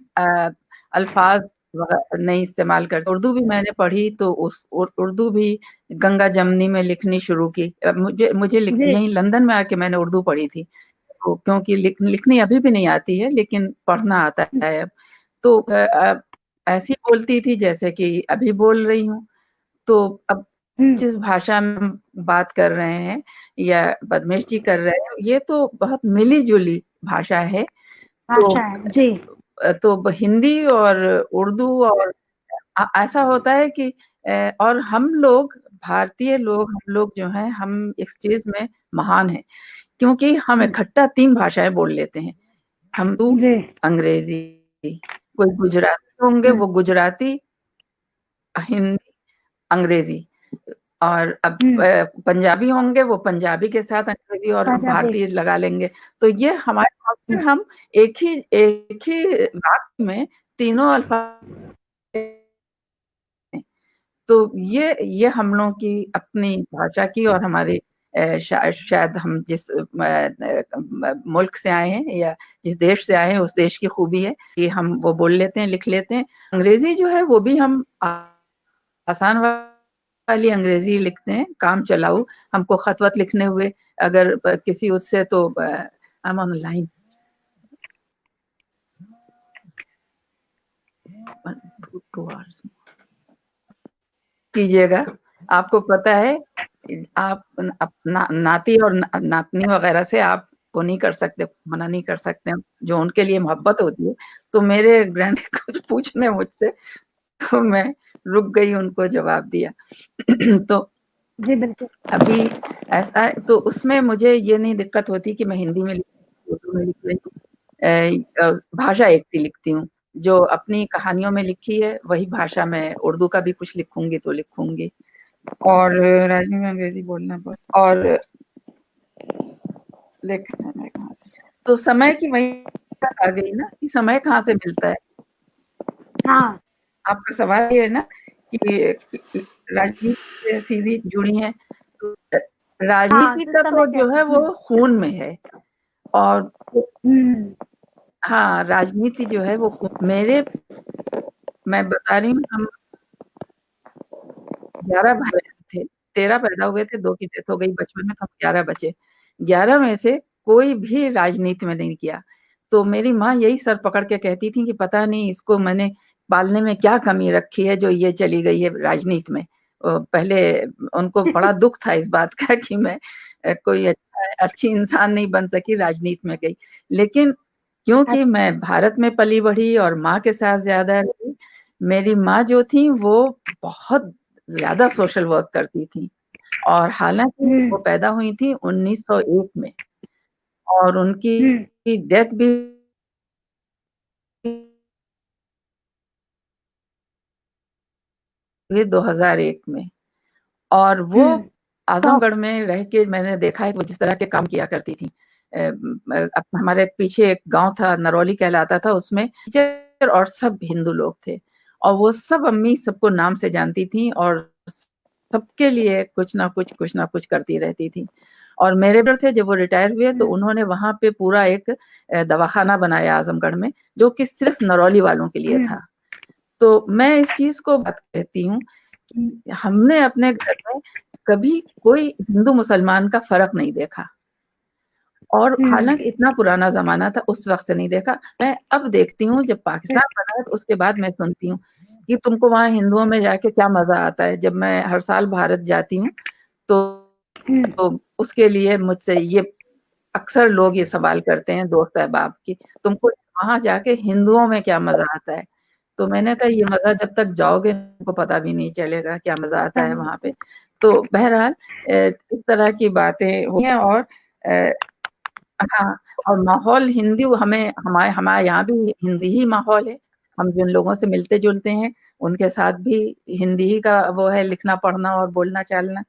अल्फाज नहीं इस्तेमाल करती। उर्दू भी मैंने पढ़ी तो उस उर्दू भी गंगा जमनी में लिखनी शुरू की। मुझे यहीं लंदन में आके मैंने उर्दू पढ़ी थी, तो क्योंकि लिखनी अभी भी नहीं आती है, लेकिन पढ़ना आता है अब। तो ऐसी बोलती थी जैसे कि अभी बोल रही हूँ। तो अब जिस भाषा में हम बात कर रहे हैं या पद्मेश जी कर रहे हैं, ये तो बहुत मिली-जुली भाषा है। तो हिंदी और उर्दू और ऐसा होता है कि और हम लोग भारतीय लोग, हम लोग जो हैं, हम इस चीज में महान हैं क्योंकि हम इकट्ठा 3 भाषाएं बोल लेते हैं। हम जी अंग्रेजी, कोई गुजराती होंगे वो गुजराती, हिंदी, अंग्रेजी, और अब पंजाबी होंगे वो पंजाबी के साथ अंग्रेजी और भारतीय लगा लेंगे। तो ये हमारे, और फिर हम एक ही वाक्य में तीनों अल्फाज। तो ये हम लोगों की अपनी भाषा की और हमारे शायद हम जिस मुल्क से आए हैं या जिस देश से आए हैं उस देश की खूबी है कि हम वो बोल लेते हैं, लिख लेते हैं। अंग्रेजी जो है वो भी हम आसान वाली अंग्रेजी लिखते हैं, काम चलाऊ। हमको खत वत लिखने हुए अगर किसी उससे, तो आई एम ऑन लाइन, कीजिएगा। आपको पता है, आप नाती और नातनी वगैरह से आप वो नहीं कर सकते, मना नहीं कर सकते, जो उनके लिए मोहब्बत होती है। तो मेरे ग्रैंड कुछ पूछने मुझसे, तो मैं रुक गई, उनको जवाब दिया। तो जी बिल्कुल। अभी ऐसा है, तो उसमें मुझे ये नहीं दिक्कत होती कि मैं हिंदी में उर्दू में लिख रही हूँ। भाषा एक सी लिखती हूँ, जो अपनी कहानियों में लिखी है वही भाषा में उर्दू का भी कुछ लिखूंगी तो लिखूंगी। और राजनीति में अंग्रेजी बोलना बहुत, और लेकिन समय कहाँ से, तो समय की वही बात आ गई ना कि समय कहाँ से मिलता है। हाँ, आपका सवाल ये है ना कि राजनीति से सीधी जुड़ी है, तो राजनीति का तो जो है वो खून में है। और हाँ, राजनीति जो है वो मैं बता रही हूँ, हम 11 भाई बहन थे, 13 पैदा हुए थे, 2 की डेथ हो गई बचपन में, तो हम 11 बचे। 11 में से कोई भी राजनीति में नहीं किया। तो मेरी माँ यही सर पकड़ के कहती थी कि पता नहीं इसको मैंने पालने में क्या कमी रखी है जो ये चली गई है राजनीति में। पहले उनको बड़ा दुख था इस बात का कि मैं कोई अच्छी इंसान नहीं बन सकी, राजनीति में गई। लेकिन क्योंकि मैं भारत में पली बढ़ी और माँ के साथ ज़्यादा रही, मेरी माँ जो थी वो बहुत ज़्यादा सोशल वर्क करती थी। और हालाँकि वो पैदा हुई थी 1901 में, और उनकी डेथ भी 2001 में। और वो आजमगढ़ में रह के मैंने देखा है वो जिस तरह के काम किया करती थी। हमारे पीछे एक गांव था, नरौली कहलाता था, उसमें टीचर और सब हिंदू लोग थे, और वो सब अम्मी सबको नाम से जानती थी और सबके लिए कुछ ना कुछ करती रहती थी। और मेरे ब्रदर थे, जब वो रिटायर हुए तो उन्होंने वहां पे पूरा एक दवाखाना बनाया आजमगढ़ में, जो कि सिर्फ नरौली वालों के लिए था। तो मैं इस चीज को बात कहती हूँ कि हमने अपने घर में कभी कोई हिंदू मुसलमान का फर्क नहीं देखा, और हालांकि इतना पुराना जमाना था, उस वक्त से नहीं देखा। मैं अब देखती हूँ, जब पाकिस्तान बना है तो उसके बाद मैं सुनती हूँ कि तुमको वहां हिंदुओं में जाके क्या मजा आता है। जब मैं हर साल भारत जाती हूँ तो उसके लिए मुझसे ये अक्सर लोग ये सवाल करते हैं, दोस्त अहबाब की, तुमको वहां जाके हिंदुओं में क्या मजा आता है। तो मैंने कहा ये मजा जब तक जाओगे तुमको पता भी नहीं चलेगा क्या मजा आता है वहां पे। तो बहरहाल इस तरह की बातें हुई हैं। और हाँ, और माहौल हिंदी, हमारे यहाँ भी हिंदी ही माहौल है। हम जिन लोगों से मिलते जुलते हैं उनके साथ भी हिंदी ही का वो है, लिखना पढ़ना और बोलना चालना।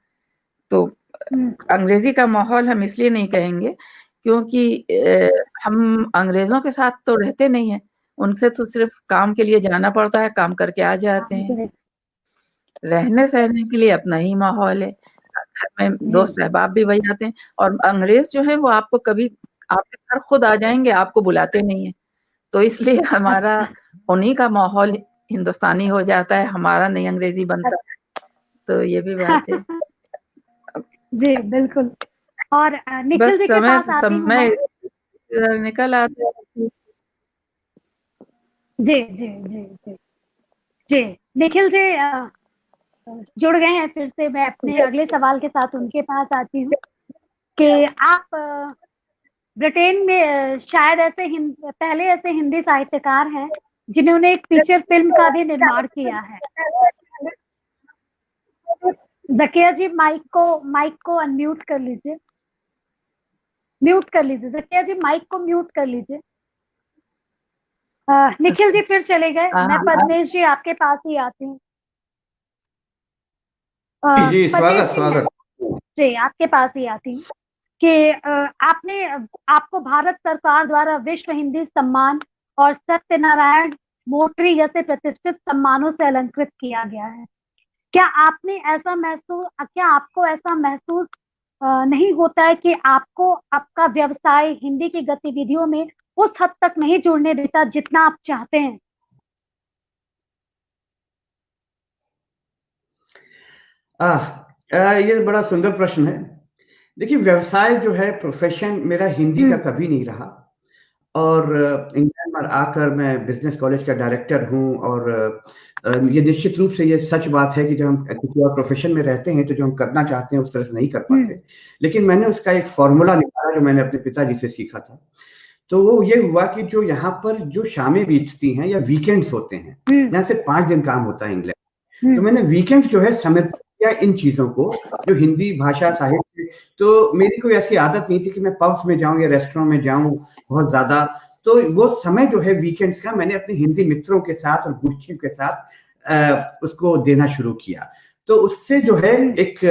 तो अंग्रेजी का माहौल हम इसलिए नहीं कहेंगे क्योंकि हम अंग्रेजों के साथ तो रहते नहीं हैं, उनसे तो सिर्फ काम के लिए जाना पड़ता है, काम करके आ जाते हैं। रहने सहने के लिए अपना ही माहौल है, घर में दोस्त अहबाब भी वही आते हैं। और अंग्रेज जो है वो आपको कभी आपके घर खुद आ जाएंगे, आपको बुलाते नहीं है। तो इसलिए हमारा उन्हीं का माहौल हिंदुस्तानी हो जाता है, हमारा नहीं अंग्रेजी बनता। तो ये भी बात है। जी बिल्कुल। और निखिल जी के पास आती हूँ मैं। निकल आते हैं। जी जी जी जी जी निखिल जी जुड़ गए हैं फिर से। मैं अपने अगले सवाल के साथ उनके पास आती हूँ कि आप ब्रिटेन में शायद पहले ऐसे हिंदी साहित्यकार हैं जिन्होंने एक फीचर फिल्म का भी निर्माण किया है। जकिया जी माइक को अनम्यूट कर लीजिए, म्यूट कर लीजिए जकिया जी, माइक को म्यूट कर लीजिए। निखिल जी फिर चले गए, मैं पद्मेश जी आपके पास ही आती हूँ। जी पद्मेश स्वागत जी मैं स्वागत। जी आपके पास ही आती हूँ कि आपको भारत सरकार द्वारा विश्व हिंदी सम्मान और सत्यनारायण मोटरी जैसे प्रतिष्ठित सम्मानों से अलंकृत किया गया है। क्या आपको ऐसा महसूस नहीं होता है कि आपको आपका व्यवसाय हिंदी की गतिविधियों में उस हद तक नहीं जुड़ने देता जितना आप चाहते हैं? ये बड़ा सुंदर प्रश्न है। देखिए, व्यवसाय जो है, प्रोफेशन मेरा हिंदी का कभी नहीं रहा, और इंग्लैंड में आकर मैं बिजनेस कॉलेज का डायरेक्टर हूँ। और ये निश्चित रूप से ये सच बात है कि जब हम किसी और प्रोफेशन में रहते हैं तो जो हम करना चाहते हैं उस तरह से नहीं कर पाते। लेकिन मैंने उसका एक फॉर्मूला निकाला जो मैंने अपने पिताजी से सीखा था। तो वो ये हुआ कि जो यहाँ पर जो शामें बीतती हैं या वीकेंड्स होते हैं, यहाँ से 5 दिन काम होता है इंग्लैंड, तो मैंने वीकेंड जो है समर्पित किया इन चीजों को, जो हिंदी भाषा साहित्य। तो मेरी कोई ऐसी आदत नहीं थी कि मैं पब्स में जाऊं या रेस्टोरेंट में जाऊं बहुत ज्यादा। तो वो समय जो है वीकेंड्स का, मैंने अपने हिंदी मित्रों के साथ और गुच्छी के साथ उसको देना शुरू किया। तो उससे जो है एक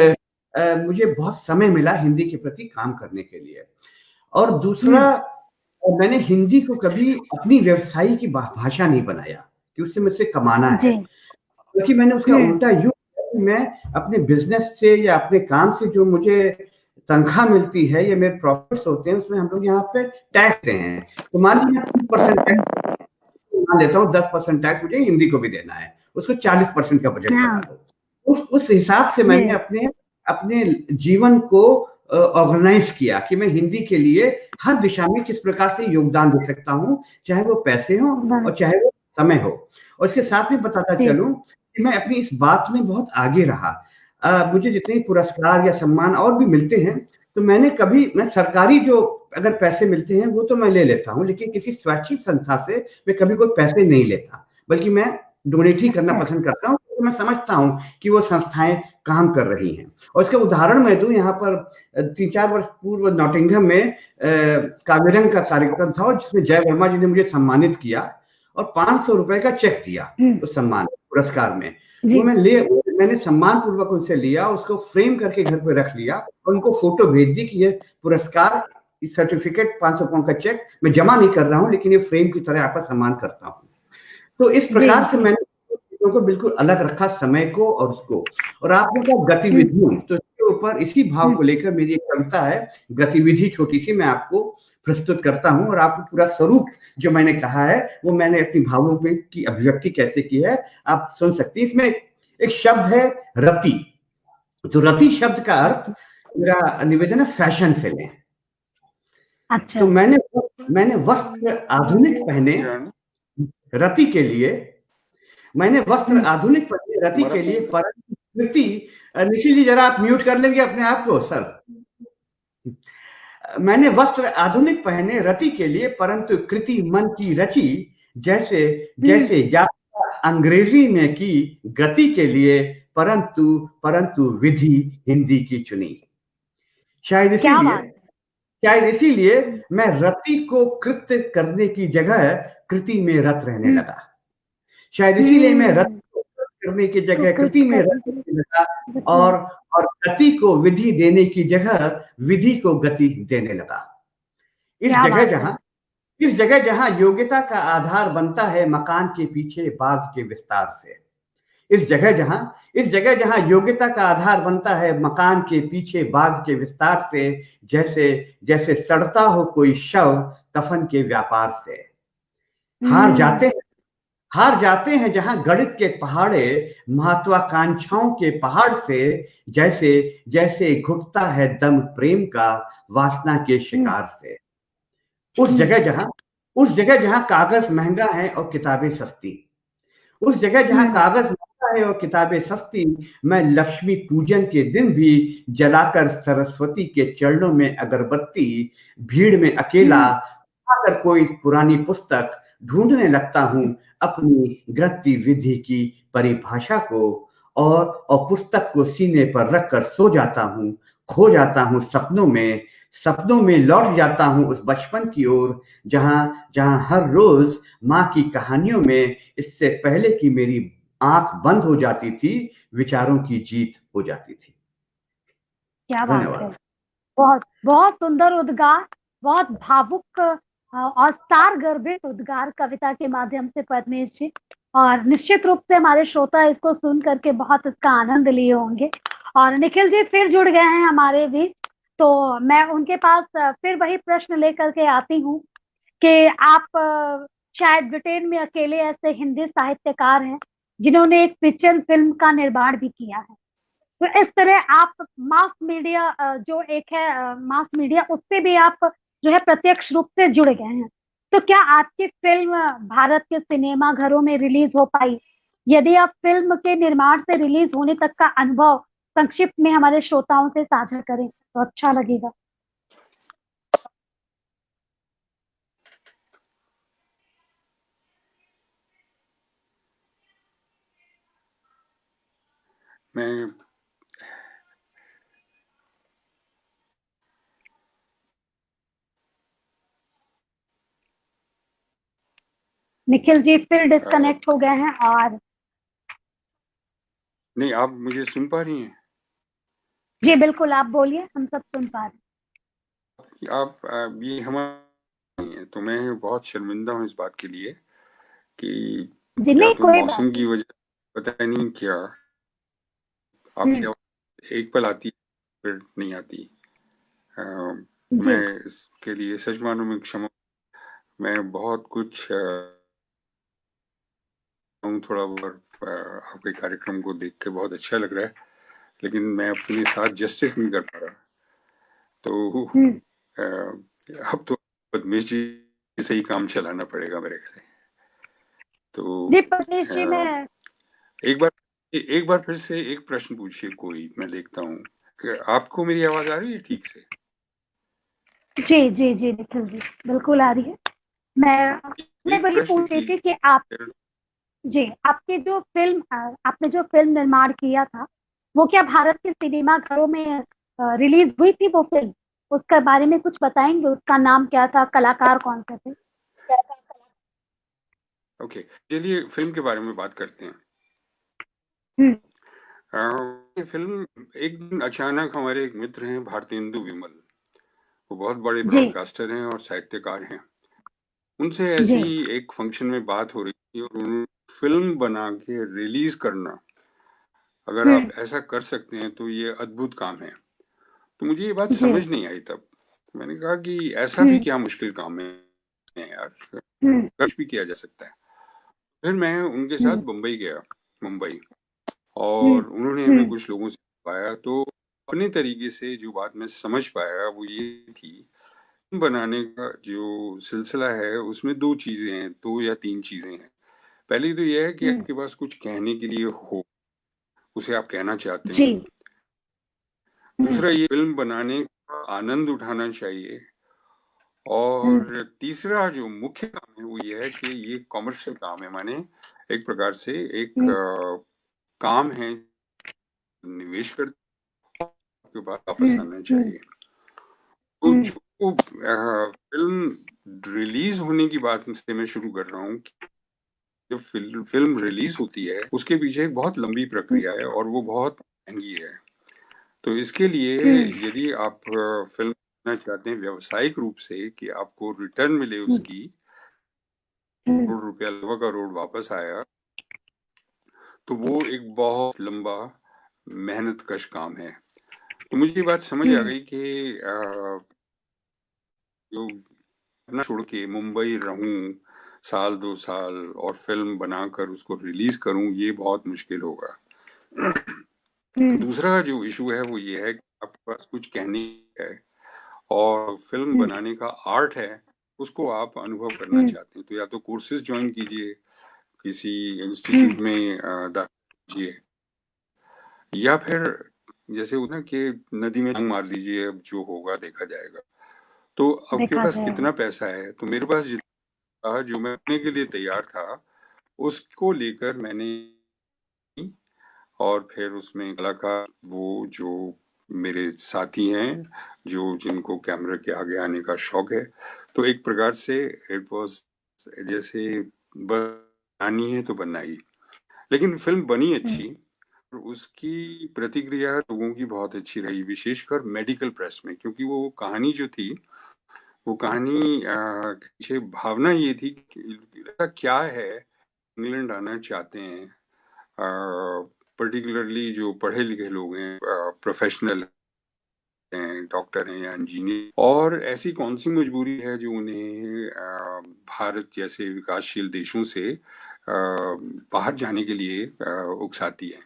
मुझे बहुत समय मिला हिंदी के प्रति काम करने के लिए। और दूसरा, मैंने हिंदी को कभी अपनी व्यवसाय की भाषा नहीं बनाया कि उससे मुझसे कमाना है, क्योंकि मैंने उसका उल्टा यूं किया कि मैं अपने बिजनेस से या अपने काम से जो मुझे तनख्वाह मिलती है या मेरे प्रॉफिट्स होते हैं, उसमें हम लोग यहाँ पे टैक्स देते हैं। तो मान लीजिए 2% टैक्स मान लेता हूँ, 10% टैक्स मुझे हिंदी को भी देना है, उसको 40% का बजट बना दो। उस हिसाब से मैंने अपने जीवन को ऑर्गेनाइज किया कि मैं हिंदी के लिए हर दिशा में किस प्रकार से योगदान दे सकता हूँ, चाहे वो पैसे हो और चाहे वो समय हो। और इसके साथ में बताता चलूं कि मैं अपनी इस बात में बहुत आगे रहा। मुझे जितने पुरस्कार या सम्मान और भी मिलते हैं, तो मैं सरकारी जो अगर पैसे मिलते हैं वो तो मैं ले लेता हूँ, लेकिन किसी स्वैच्छिक संस्था से मैं कभी कोई पैसे नहीं लेता, बल्कि मैं डोनेट ही करना पसंद करता हूँ, क्योंकि मैं समझता हूँ कि वो संस्थाएं काम कर रही हैं। और इसका उदाहरण मैं दूं, यहाँ पर 3-4 वर्ष पूर्व नॉटिंघम में काव्यरंग का कार्यक्रम था, जिसमें जय वर्मा जी ने मुझे सम्मानित किया और 500 रुपए का चेक दिया उस सम्मान पुरस्कार में। वो मैंने सम्मान पूर्वक उनसे लिया, उसको फ्रेम करके घर पे रख लिया और उनको फोटो भेज दी कि ये पुरस्कार, सर्टिफिकेट, 500 पाउंड का चेक मैं जमा नहीं कर रहा हूँ, लेकिन ये फ्रेम की तरह आपका सम्मान करता हूँ। तो इस प्रकार से मैंने चीजों को बिल्कुल अलग रखा, समय को और उसको। और आपने कहा गतिविधियों, तो इसके ऊपर इसी भाव को लेकर मेरी एक कविता है, गतिविधि छोटी सी, मैं आपको प्रस्तुत करता हूं। और आपको पूरा स्वरूप जो मैंने कहा है वो मैंने अपनी भावों की अभिव्यक्ति कैसे की है आप सुन सकती हैं। इसमें एक शब्द है रति। तो रति शब्द का अर्थ, मेरा निवेदन है, फैशन से लें। अच्छा। तो मैंने वस्त्र आधुनिक पहने रति के लिए, मैंने वस्त्र आधुनिक पहने रति के लिए, परंतु कृति, निखिल जी जरा आप म्यूट कर लेंगे अपने आप को सर। मैंने वस्त्र आधुनिक पहने रति के लिए, परंतु कृति मन की रची, जैसे जैसे यात्रा अंग्रेजी में की गति के लिए, परंतु विधि हिंदी की चुनी। शायद इसीलिए मैं रति को कृत्य करने की जगह कृति में रत रहने लगा। शायद इसीलिए मैं रति को करने की जगह कृति में रत रहने लगा, और गति को विधि देने की जगह विधि को गति देने लगा। इस जगह जहां योग्यता का आधार बनता है मकान के पीछे बाग के विस्तार से, इस जगह जहां योग्यता का आधार बनता है मकान के पीछे बाग के विस्तार से, जैसे सड़ता हो कोई शव कफन के व्यापार से। हार जाते हैं जहां गणित के पहाड़े महत्वाकांक्षाओं के पहाड़ से, जैसे घुटता है दम प्रेम का वासना के शिकार से। उस जगह जहां कागज महंगा है और किताबें सस्ती, उस जगह जहां कागज महंगा है और किताबें सस्ती, मैं लक्ष्मी पूजन के दिन भी जलाकर सरस्वती के चरणों में अगरबत्ती, भीड़ में अकेला आकर कोई पुरानी पुस्तक ढूंढने लगता हूं अपनी गतिविधि की परिभाषा को, और पुस्तक को सीने पर रखकर सो जाता हूँ, खो जाता हूँ सपनों में लौट जाता हूँ उस बचपन की ओर जहां हर रोज माँ की कहानियों में इससे पहले कि मेरी आंख बंद हो जाती थी, विचारों की जीत हो जाती थी। क्या बात है, धन्यवाद। बहुत बहुत सुंदर उद्गार, बहुत भावुक और सार गर्भित उद्गार कविता के माध्यम से परमेश जी, और निश्चित रूप से हमारे श्रोता इसको सुन करके बहुत इसका आनंद लिए होंगे। और निखिल जी फिर जुड़ गए हैं हमारे बीच, तो मैं उनके पास फिर वही प्रश्न लेकर के आती हूँ कि आप शायद ब्रिटेन में अकेले ऐसे हिंदी साहित्यकार हैं जिन्होंने एक फीचर फिल्म का निर्माण भी किया है। तो इस तरह आप मास मीडिया जो एक है मास मीडिया, उससे भी आप जो है प्रत्यक्ष रूप से जुड़ गए हैं। तो क्या आपकी फिल्म भारत के सिनेमा घरों में रिलीज हो पाई? यदि आप फिल्म के निर्माण से रिलीज होने तक का अनुभव संक्षिप्त में हमारे श्रोताओं से साझा करें तो अच्छा लगेगा। मैं निखिल जी फिर डिस्कनेक्ट हो गए हैं। और नहीं, आप मुझे सुन पा रही हैं? जी बिल्कुल, आप बोलिए, हम सब सुन पा रहे हैं। आप ये हमारे नहीं है, तो मैं बहुत शर्मिंदा हूँ इस बात के लिए कि जी या नहीं, तो कोई बात मौसम की नहीं। वजह से पता नहीं क्या आपकी हम्म, आवाज एक पल आती फिर नहीं आती। जी मैं इसके लिए सच मानूं में क्षमा। मैं बहुत कुछ थोड़ा बहुत आपके कार्यक्रम को देख के बहुत अच्छा लग रहा है, लेकिन मैं अपने साथ जस्टिस नहीं कर पा रहा। तो हम्म, अब तो बदमेश जी से ही काम चलाना पड़ेगा मेरे से। तो जी परमेश जी, मैं अ, एक बार फिर से एक प्रश्न पूछिए कोई, मैं देखता हूँ कि आपको मेरी आवाज आ रही है ठीक से। जी जी जी निखिल जी बिल्कुल आ रही है। हाँ, मैं एक वही प्रश्न पूछ रही थी कि आप, कीजिए। जी आपकी जो फिल्म आपने जो फिल्म निर्माण किया था, वो क्या भारत के सिनेमा घरों में रिलीज हुई थी वो फिल्म? उसके बारे में कुछ बताएंगे? उसका नाम क्या था, कलाकार कौन से थे? ओके, चलिए फिल्म के बारे में बात करते हैं। हम्म, ये फिल्म एक दिन अचानक हमारे एक मित्र हैं भारतेंदु विमल, वो बहुत बड़े जी ब्रॉडकास्टर हैं और साहित्यकार हैं। उनसे जी ऐसी एक फंक्शन में बात हो रही थी और उन्होंने फिल्म बना के रिलीज करना, अगर आप हम्म, ऐसा कर सकते हैं तो ये अद्भुत काम है। तो मुझे ये बात जी समझ नहीं आई तब। मैंने कहा कि ऐसा भी हम्म, क्या मुश्किल काम है यार, हम्म, कुछ भी किया जा सकता है। फिर मैं उनके साथ हम्म, मुंबई गया, मुंबई, हम्म, और उन्होंने हमें हम्म, कुछ लोगों से पाया। तो अपने तरीके से जो बात मैं समझ पाया वो ये थी, बनाने का जो सिलसिला है उसमें दो चीजें हैं, दो या तीन चीजें हैं। पहली तो यह है कि हम्म, आपके पास कुछ कहने के लिए हो, उसे आप कहना चाहते जी हैं। हम्म, दूसरा, ये फिल्म बनाने का आनंद उठाना चाहिए। हम्म, और तीसरा जो मुख्य काम है वो ये है कि ये कॉमर्शियल काम है, माने एक प्रकार से एक हम्म, काम है, निवेश कर के बाद वापस हम्म, आना हम्म, चाहिए। तो हम्म, जो फिल्म रिलीज होने की बात से मैं शुरू कर रहा हूँ। जब फिल्म रिलीज होती है उसके पीछे एक बहुत लंबी प्रक्रिया है और वो बहुत महंगी है। तो इसके लिए हम्म, यदि आप फिल्म करना चाहते हैं व्यवसायिक रूप से कि आपको रिटर्न मिले हम्म, उसकी, हम्म, करोड़ रुपया लगभग करोड़ वापस आया, तो वो एक बहुत लंबा मेहनत कश काम है। तो मुझे ये बात समझ आ हम्म, गई कि जो अपना छोड़ के मुंबई रहूं साल दो साल और फिल्म बनाकर उसको रिलीज करूं, ये बहुत मुश्किल होगा। हम्म, दूसरा जो इशू है वो ये है कि आपके पास कुछ कहने है और फिल्म हम्म, बनाने का आर्ट है, उसको आप अनुभव करना हम्म, चाहते हैं, तो या तो कोर्सेज ज्वाइन कीजिए, किसी हम्म, इंस्टीट्यूट में दाखिला कीजिए, या फिर जैसे होता है कि नदी में छलांग मार दीजिए, अब जो होगा देखा जाएगा। तो आपके देखा पास जाएगा। कितना पैसा है? तो मेरे पास जितना था, जो मैं करने के लिए तैयार था, उसको लेकर मैंने और फिर उसमें कलाकार वो जो मेरे साथी हैं जिनको कैमरा के आगे आने का शौक है, तो एक प्रकार से इट वाज जैसे बनानी है तो बनना ही। लेकिन फिल्म बनी अच्छी और उसकी प्रतिक्रिया लोगों की बहुत अच्छी रही, विशेषकर मेडिकल प्रेस में, क्योंकि वो कहानी जो थी वो कहानी पीछे भावना ये थी कि ऐसा क्या है इंग्लैंड आना चाहते हैं, पर्टिकुलरली जो पढ़े लिखे लोग हैं, प्रोफेशनल हैं, डॉक्टर हैं या इंजीनियर, और ऐसी कौन सी मजबूरी है जो उन्हें भारत जैसे विकासशील देशों से बाहर जाने के लिए उकसाती है।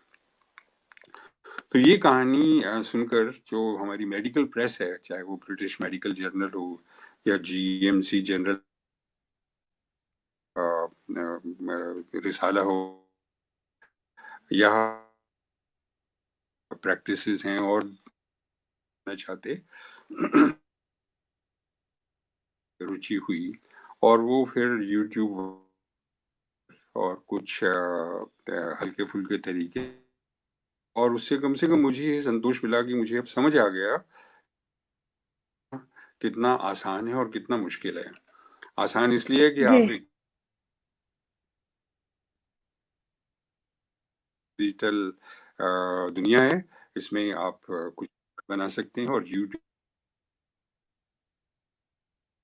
तो ये कहानी सुनकर जो हमारी मेडिकल प्रेस है, चाहे वो ब्रिटिश मेडिकल जर्नल हो या जीएमसी जनरल रिसाला हो या प्रैक्टिसेस हैं और चाहते रुचि हुई, और वो फिर यूट्यूब और कुछ हल्के फुल्के तरीके, और उससे कम से कम मुझे ये संतोष मिला कि मुझे अब समझ आ गया कितना आसान है और कितना मुश्किल है। आसान इसलिए कि आप जी एक डिजिटल दुनिया है, इसमें आप कुछ बना सकते हैं और यूट्यूब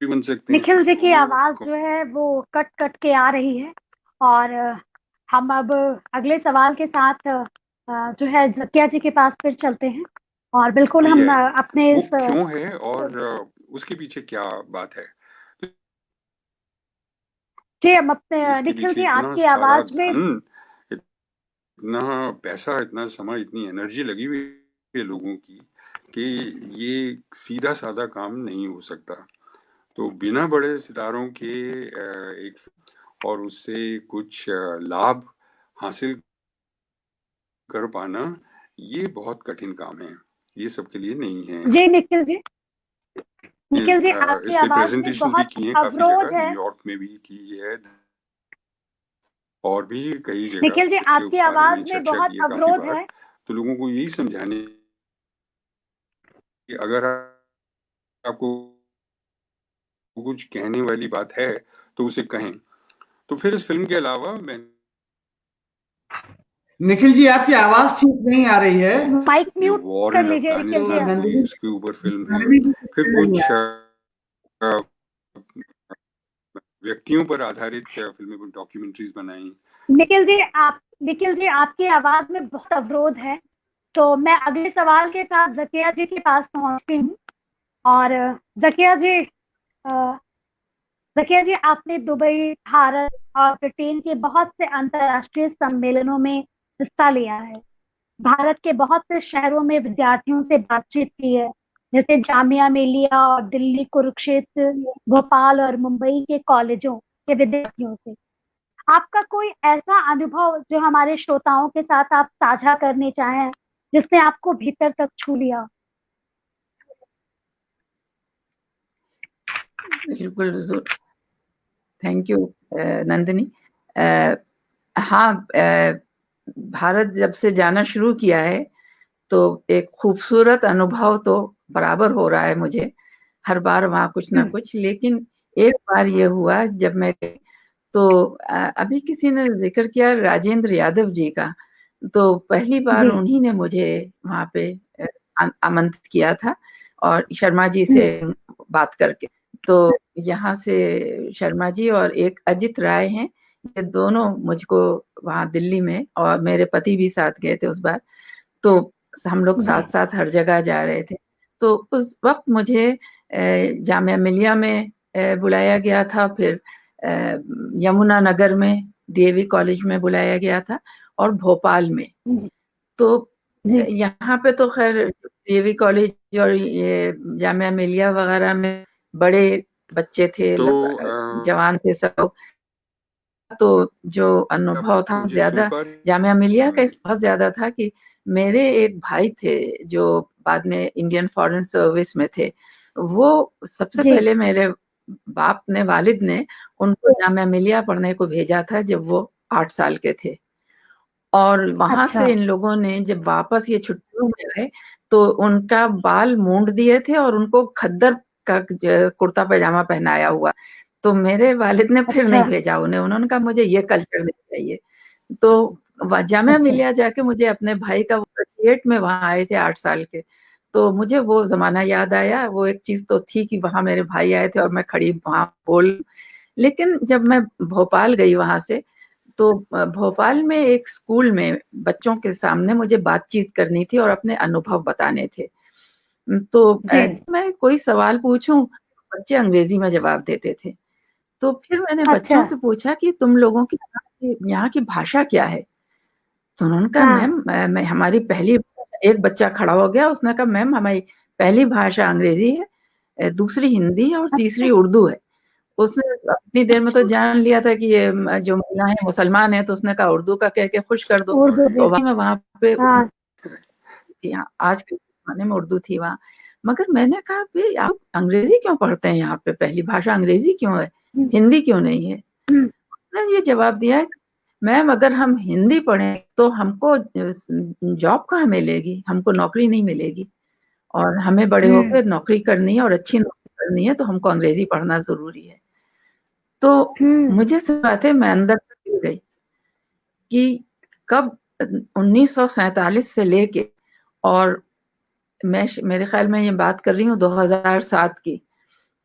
भी बन सकते हैं। निखिल जी की आवाज तो जो है वो कट कट के आ रही है, और हम अब अगले सवाल के साथ जो है जकिया जी के पास फिर चलते हैं, और बिल्कुल वही हम है, अपने वो इस क्यों है और उसके पीछे क्या बात है, जी हम अपने इसके निखिल पीछे जी इतना आपकी सारा आवाज में धन, इतना पैसा, इतना समय, इतनी एनर्जी लगी हुई है लोगों की कि ये सीधा साधा काम नहीं हो सकता। तो बिना बड़े सितारों के एक और उससे कुछ लाभ हासिल कर पाना, ये बहुत कठिन काम है, ये सबके लिए नहीं है। जी निखिल जी इस आपकी पे आवाज में प्रेजेंटेशन भी बहुत की हैं काफी अवरोध जगह, है। न्यूयॉर्क में भी की है और भी कई जगह निखिल जी इसके आपकी बारे आवाज में में चर्चा बहुत की है काफी अवरोध बार। है। तो लोगों को यही समझाने कि अगर आपको कुछ कहने वाली बात है तो उसे कहें। तो फिर इस फिल्म के अलावा मैं निखिल जी आपकी आवाज ठीक नहीं आ रही है। माइक जो म्यूट वॉर कर इन लीजिए निखिल जी। अफगानिस्तान हुई नंदिनी उसके ऊपर फिल्म है। नंदिनी जी को फिर सुन नहीं कुछ आ व्यक्तियों पर आधारित फिल्में, डॉक्यूमेंट्रीज बनाई। निखिल जी आपकी आवाज में बहुत अवरोध है, तो मैं अगले सवाल के साथ जकिया जी के पास पहुंचती हूँ। और जकिया जी जकिया जी आपने दुबई, भारत और ब्रिटेन के बहुत से अंतर्राष्ट्रीय सम्मेलनों में हिस्सा लिया है। भारत के बहुत से शहरों में विद्यार्थियों से बातचीत की है, जैसे जामिया मिलिया और दिल्ली, कुरुक्षेत्र, भोपाल और मुंबई के कॉलेजों के विद्यार्थियों से। आपका कोई ऐसा अनुभव जो हमारे श्रोताओं के साथ आप साझा करने चाहें, जिसने आपको भीतर तक छू लिया? बिल्कुल जरूर। Thank you Nandini. हाँ, भारत जब से जाना शुरू किया है तो एक खूबसूरत अनुभव तो बराबर हो रहा है मुझे, हर बार वहाँ कुछ ना कुछ। लेकिन एक बार ये हुआ जब मैं, तो अभी किसी ने जिक्र किया राजेंद्र यादव जी का, तो पहली बार जी उन्हीं ने मुझे वहाँ पे आमंत्रित किया था, और शर्मा जी से बात करके। तो यहाँ से शर्मा जी और एक अजित राय हैं, ये दोनों मुझको वहाँ दिल्ली में, और मेरे पति भी साथ गए थे उस बार, तो हम लोग साथ साथ हर जगह जा रहे थे। तो उस वक्त मुझे जामिया मिलिया में बुलाया गया था, फिर यमुना नगर में डीएवी कॉलेज में बुलाया गया था, और भोपाल में। तो यहाँ पे तो खैर डीएवी कॉलेज और ये जामिया मिलिया वगैरह में बड़े बच्चे थे, तो जवान थे सब। तो जो अनुभव था मुझे सुन ज्यादा पा जामिया मिलिया का बहुत ज्यादा था कि मेरे एक भाई थे जो बाद में इंडियन फॉरेन सर्विस में थे। वो सबसे पहले मेरे बाप ने, वालिद ने उनको जामिया मिलिया पढ़ने को भेजा था जब वो 8 साल के थे। और वहां अच्छा। से इन लोगों ने जब वापस ये छुट्टियों में आए तो उनका बाल मूंड दिए थे और उनको खद्दर का कुर्ता पैजामा पहनाया हुआ। तो मेरे वालिद ने फिर नहीं अच्छा। भेजा उन्हें, उन्होंने कहा मुझे ये कल्चर नहीं चाहिए। तो जामिया अच्छा। मिलिया जाके मुझे अपने भाई का, वो 38 में वहां आए थे 8 साल के, तो मुझे वो जमाना याद आया। वो एक चीज तो थी कि वहां मेरे भाई आए थे और मैं खड़ी वहां बोल। लेकिन जब मैं भोपाल गई वहां से, तो भोपाल में एक स्कूल में बच्चों के सामने मुझे बातचीत करनी थी और अपने अनुभव बताने थे। तो जी। मैं कोई सवाल पूछूं, बच्चे अंग्रेजी में जवाब देते थे। तो फिर मैंने अच्छा। बच्चों से पूछा कि तुम लोगों की यहाँ की भाषा क्या है? तो उन्होंने कहा हाँ। मैम, मैं हमारी पहली, एक बच्चा खड़ा हो गया, उसने कहा मैम हमारी पहली भाषा अंग्रेजी है, दूसरी हिंदी है और अच्छा। तीसरी उर्दू है। उसने अपनी देर में तो अच्छा। जान लिया था कि ये जो महिला है मुसलमान है, तो उसने कहा उर्दू का कह के खुश कर दो। उर्दू भी। तो मैं वहां पे हाँ। थी, आज के जमाने में उर्दू थी वहां। मगर मैंने कहा भाई आप अंग्रेजी क्यों पढ़ते हैं? यहाँ पे पहली भाषा अंग्रेजी क्यों है, हम्म। हिंदी क्यों नहीं है? हम्म। उसने ये जवाब दिया मैम अगर हम हिंदी पढ़ें तो हमको जॉब कहाँ मिलेगी, हमको नौकरी नहीं मिलेगी, और हमें बड़े हम्म। होकर नौकरी करनी है और अच्छी नौकरी करनी है, तो हमको अंग्रेजी पढ़ना जरूरी है। तो हम्म। मुझे से बात है, मैं अंदर चली गई कि कब 1947 से लेके, और मैं मेरे ख्याल में ये बात कर रही हूँ 2007 की,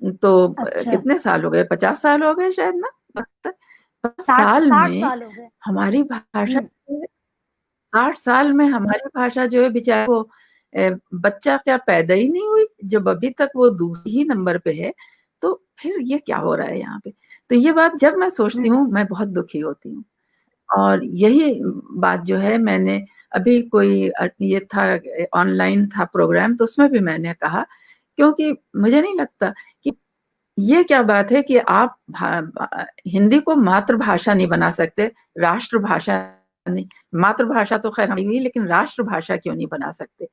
तो अच्छा। कितने साल हो गए, 50 साल हो गए शायद ना, 50 60 साल 60 में साल हो गए। हमारी भाषा, हम्म। 60 साल में हमारी भाषा जो है बेचारे वो बच्चा क्या पैदा ही नहीं हुई, जब अभी तक वो दूसरी ही नंबर पे है। तो फिर ये क्या हो रहा है यहाँ पे? तो ये बात जब मैं सोचती हम्म। हूँ मैं बहुत दुखी होती हूँ। और यही बात जो है, मैंने अभी कोई ये था ऑनलाइन था प्रोग्राम, तो उसमें भी मैंने कहा, क्योंकि मुझे नहीं लगता कि ये क्या बात है कि आप हिंदी को मातृभाषा नहीं बना सकते, राष्ट्रभाषा नहीं। मातृभाषा तो खैर हमारी हुई, लेकिन राष्ट्रभाषा क्यों नहीं बना सकते?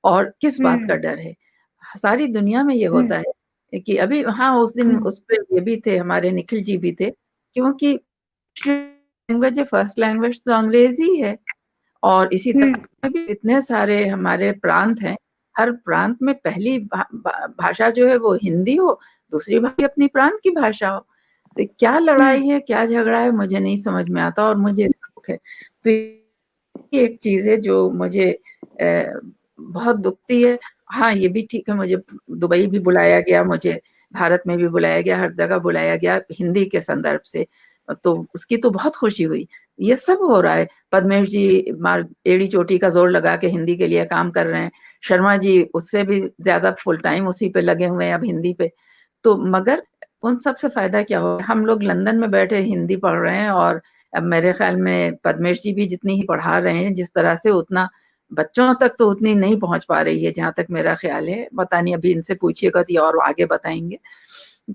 और किस बात का हम्म। डर है? सारी दुनिया में ये होता है कि अभी, हाँ उस दिन हम्म। उस पे ये भी थे, हमारे निखिल जी भी थे, क्योंकि लैंग्वेज, फर्स्ट लैंग्वेज तो अंग्रेजी है। और इसी हम्म। तरह भी इतने सारे हमारे प्रांत हैं, हर प्रांत में पहली भाषा जो है वो हिंदी हो, दूसरी भाषा अपनी प्रांत की भाषा हो। तो क्या हम्म। लड़ाई है, क्या झगड़ा है, मुझे नहीं समझ में आता, और मुझे दुख है। तो ये एक चीज है जो मुझे बहुत दुखती है। हाँ ये भी ठीक है, मुझे दुबई भी बुलाया गया, मुझे भारत में भी बुलाया गया, हर जगह बुलाया गया हिंदी के संदर्भ से, तो उसकी तो बहुत खुशी हुई। ये सब हो रहा है, पद्मेश जी एड़ी चोटी का जोर लगा के हिंदी के लिए काम कर रहे हैं, शर्मा जी उससे भी ज्यादा फुल टाइम उसी पे लगे हुए हैं अब हिंदी पे। तो मगर उन सब से फायदा क्या हो? हम लोग लंदन में बैठे हिंदी पढ़ रहे हैं, और अब मेरे ख्याल में पद्मेश जी भी जितनी ही पढ़ा रहे हैं जिस तरह से, उतना बच्चों तक तो उतनी नहीं पहुंच पा रही है, जहां तक मेरा ख्याल है। पता नहीं, अभी इनसे पूछिएगा तो और आगे बताएंगे।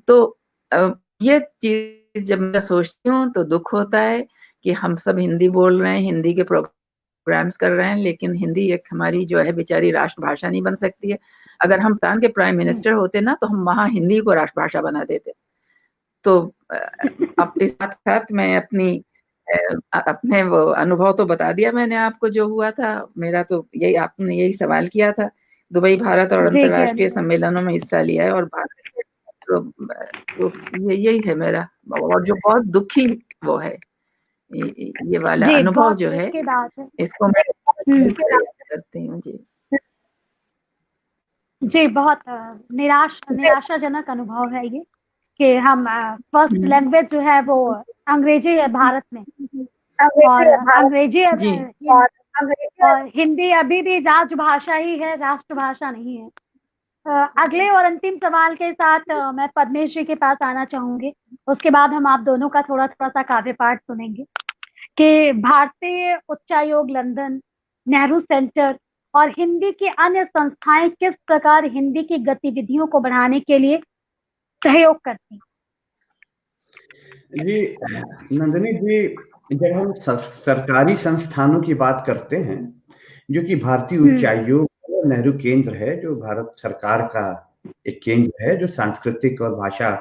तो ये चीज जब मैं सोचती हूँ तो दुख होता है कि हम सब हिंदी बोल रहे हैं, हिंदी के प्रोग्राम्स कर रहे हैं, लेकिन हिंदी एक हमारी जो है बेचारी राष्ट्रभाषा नहीं बन सकती है। अगर हम पाकिस्तान के प्राइम मिनिस्टर होते ना, तो हम वहां हिंदी को राष्ट्रभाषा बना देते। तो अब इस साथ साथ मैं अपने वो अनुभव तो बता दिया मैंने आपको जो हुआ था मेरा, तो यही आपने यही सवाल किया था। दुबई, भारत और जी जी अंतर्राष्ट्रीय अनुभव। सम्मेलनों में हिस्सा लिया है, और भारत, तो यही है मेरा, और जो बहुत दुखी वो है, ये वाला जी अनुभव बहुत जो दुख है, की बात है। इसको मैं हम्म। दिल से याद करती हूँ जी। जी बहुत निराशाजनक अनुभव है ये, कि हम फर्स्ट लैंग्वेज जो है वो अंग्रेजी है भारत में, और अंग्रेजी जी और हिंदी अभी भी राजभाषा ही है, राष्ट्रभाषा नहीं है। अगले और अंतिम सवाल के साथ मैं पद्मेश जी के पास आना चाहूंगी। उसके बाद हम आप दोनों का थोड़ा थोड़ा सा काव्य पाठ सुनेंगे कि भारतीय उच्चायोग लंदन, नेहरू सेंटर और हिंदी की अन्य संस्थाएं किस प्रकार हिंदी की गतिविधियों को बढ़ाने के लिए सहयोग करती हैं। जी नंदिनी जी, जब हम सरकारी संस्थानों की बात करते हैं, जो कि भारतीय उच्चायोग और नेहरू केंद्र है, जो भारत सरकार का एक केंद्र है जो सांस्कृतिक और भाषा